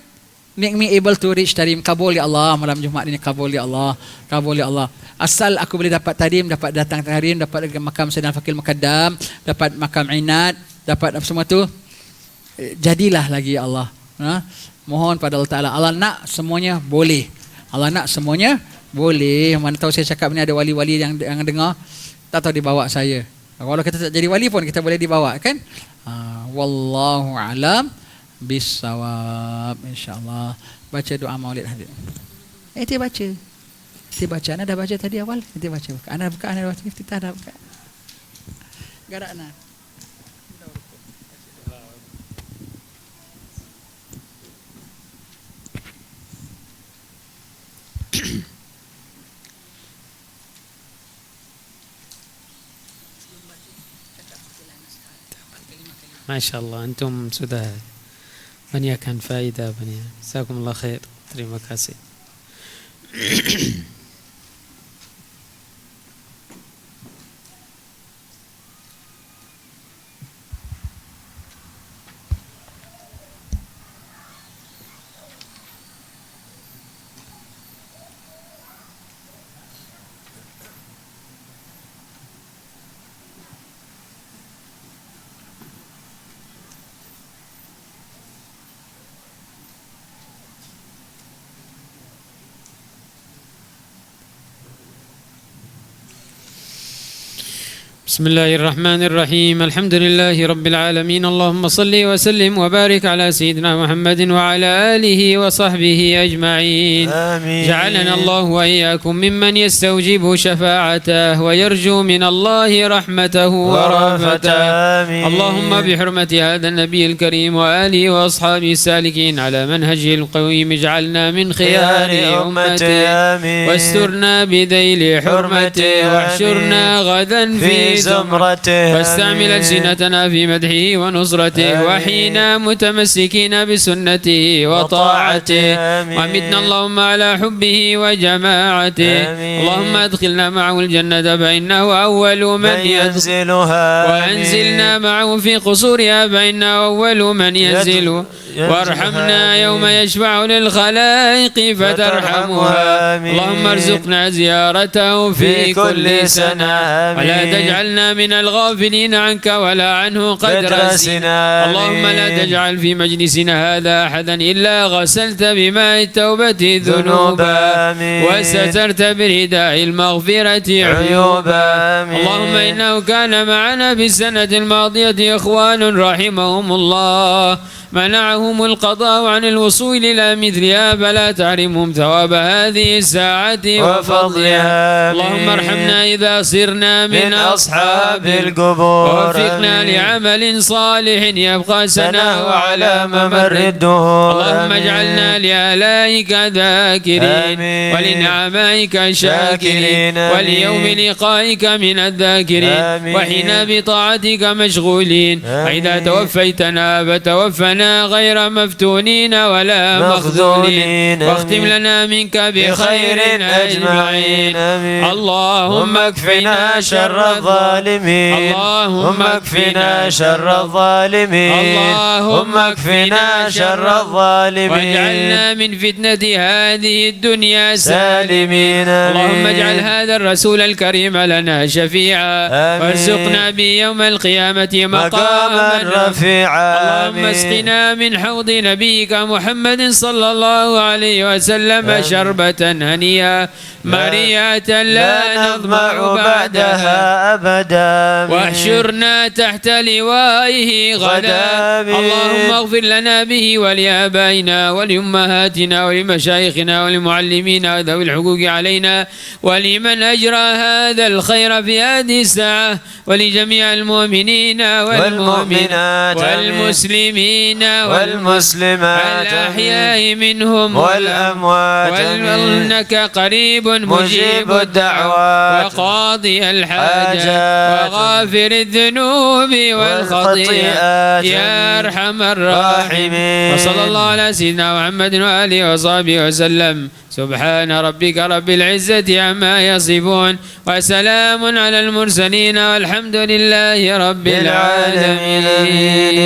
make me able to reach Tarim. Kabul ya Allah, malam Jumaat ini kabul ya Allah. Asal aku boleh dapat Tarim, dapat datang Tarim, dapat makam Sayyidina Fakil Mukaddam, dapat makam Inat, dapat apa semua tu, jadilah lagi ya Allah. Mohon pada Allah Ta'ala. Allah nak semuanya boleh. Mana tahu saya cakap ni ada wali-wali yang dengar, tak tahu dibawa saya. Kalau kita tak jadi wali pun kita boleh dibawa kan. Wallahu alam bisawab, insyaallah. Baca doa Maulid Habib. Dia baca. Anda dah baca tadi awal. Dia baca. Anda buka, kita dah buka. Garakna. Masya Allah, antum sudah banyakkan faedah banyak. Jazakumullah khair. Terima kasih. بسم الله الرحمن الرحيم. الحمد لله رب العالمين. اللهم صل وسلم وبارك على سيدنا محمد وعلى آله وصحبه أجمعين. آمين. جعلنا الله وإياكم ممن يستوجب شفاعته ويرجو من الله رحمته ورأفته. اللهم بحرمة هذا النبي الكريم وآله وأصحابه السالكين على منهجه القويم اجعلنا من خيار أمته واسترنا بذيل حرمته واحشرنا غدا في زمرته واستعمل ألسنتنا في مدحه ونصرته وحينا متمسكين بسنته وطاعته ومتنا اللهم على حبه وجماعته اللهم ادخلنا معه الجنة فإنه أول من ينزلها وأنزلنا معه في قصورها فإنه أول من ينزل وارحمنا يوم يشفع للخلائق فترحمها اللهم ارزقنا زيارته في كل سنة ولا تجعلنا من الغافلين عنك ولا عنه قدر سنا اللهم لا تجعل في مجلسنا هذا أحدا إلا غسلت بماء التوبة ذنوبا وسترت برداء المغفرة عيوبا اللهم إنه كان معنا في السنة الماضية إخوان رحمهم الله منعهم القضاء عن الوصول إلى مثلها فلا تحرمهم ثواب هذه الساعة وفضلها اللهم ارحمنا إذا صرنا من أصحاب القبور ووفقنا لعمل صالح يبقى سناه على ممر الدهور اللهم اجعلنا لآلائك ذاكرين ولنعمائك شاكرين وليوم لقائك من الذاكرين وحين بطاعتك مشغولين وإذا توفيتنا فتوفنا غير مفتونين ولا مخذولين واختم لنا منك بخير أجمعين اللهم اكفنا شر الظالمين اللهم اكفنا شر الظالمين اللهم اكفنا شر الظالمين واجعلنا من فتنة هذه الدنيا سالمين اللهم اجعل هذا الرسول الكريم لنا شفيعا وارزقنا به يوم القيامة مقاما رفيعا اللهم اسقنا من حوض نبيك محمد صلى الله عليه وسلم شربة هنيئة مريئة لا نظمأ بعدها أبدا واحشرنا تحت لوائه غدا اللهم اغفر لنا به ولآبائنا ولأمهاتنا ولمشايخنا ولمعلمينا وذوي الحقوق علينا ولمن أجرى هذا الخير في هذه الساعة ولجميع المؤمنين والمؤمنات والمسلمين والمسلمات الأحياء منهم والأموات وإنك قريب مجيب الدعوات وقاضي الحاجات وغافر الذنوب والخطيئات يا أرحم الراحمين وصلى الله على سيدنا محمد وآله وصحبه وسلم سبحان ربك رب العزة عما يصفون وسلام على المرسلين والحمد لله رب العالمين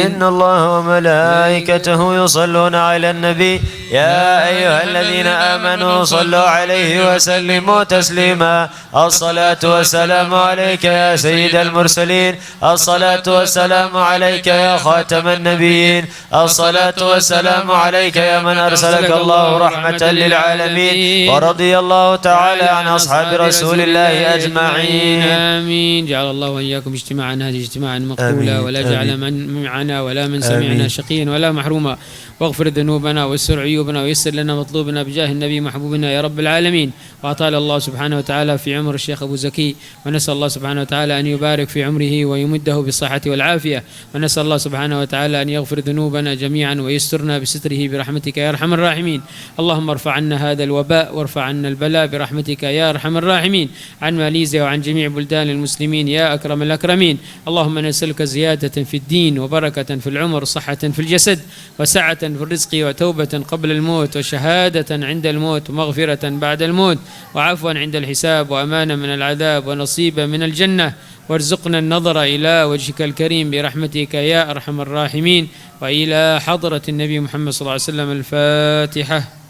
إن الله وملائكته يصلون على النبي يا أيها الذين آمنوا صلوا عليه وسلموا تسليما الصلاة والسلام عليك يا سيد المرسلين الصلاة والسلام عليك يا خاتم النبيين الصلاة والسلام عليك يا من أرسلك الله رحمة للعالمين ورضي الله تعالى عن أصحاب رسول الله أجمعين آمين جعل الله وإياكم اجتماعا هذه اجتماعا مقبولا ولا جعل من معنا ولا من سمعنا شقيا ولا محروما واغفر ذنوبنا واستر عيوبنا ويسر لنا مطلوبنا بجاه النبي محبوبنا يا رب العالمين وأطال الله سبحانه وتعالى في عمر الشيخ أبو زكي ونسأل الله سبحانه وتعالى أن يبارك في عمره ويمده بالصحة والعافية ونسأل الله سبحانه وتعالى أن يغفر ذنوبنا جميعا ويسترنا بستره برحمتك يا أرحم الراحمين اللهم ارفع عنا هذا الوباء وارفع عنا البلاء برحمتك يا أرحم الراحمين عن ماليزيا وعن جميع بلدان المسلمين يا أكرم الأكرمين اللهم نسألك زيادة في الدين وبركة في العمر وصحة في الجسد وسعة في الرزق وتوبة قبل الموت وشهادة عند الموت ومغفرة بعد الموت وعفوا عند الحساب وأمانا من العذاب ونصيبا من الجنة وارزقنا النظر إلى وجهك الكريم برحمتك يا أرحم الراحمين وإلى حضرة النبي محمد صلى الله عليه وسلم الفاتحة.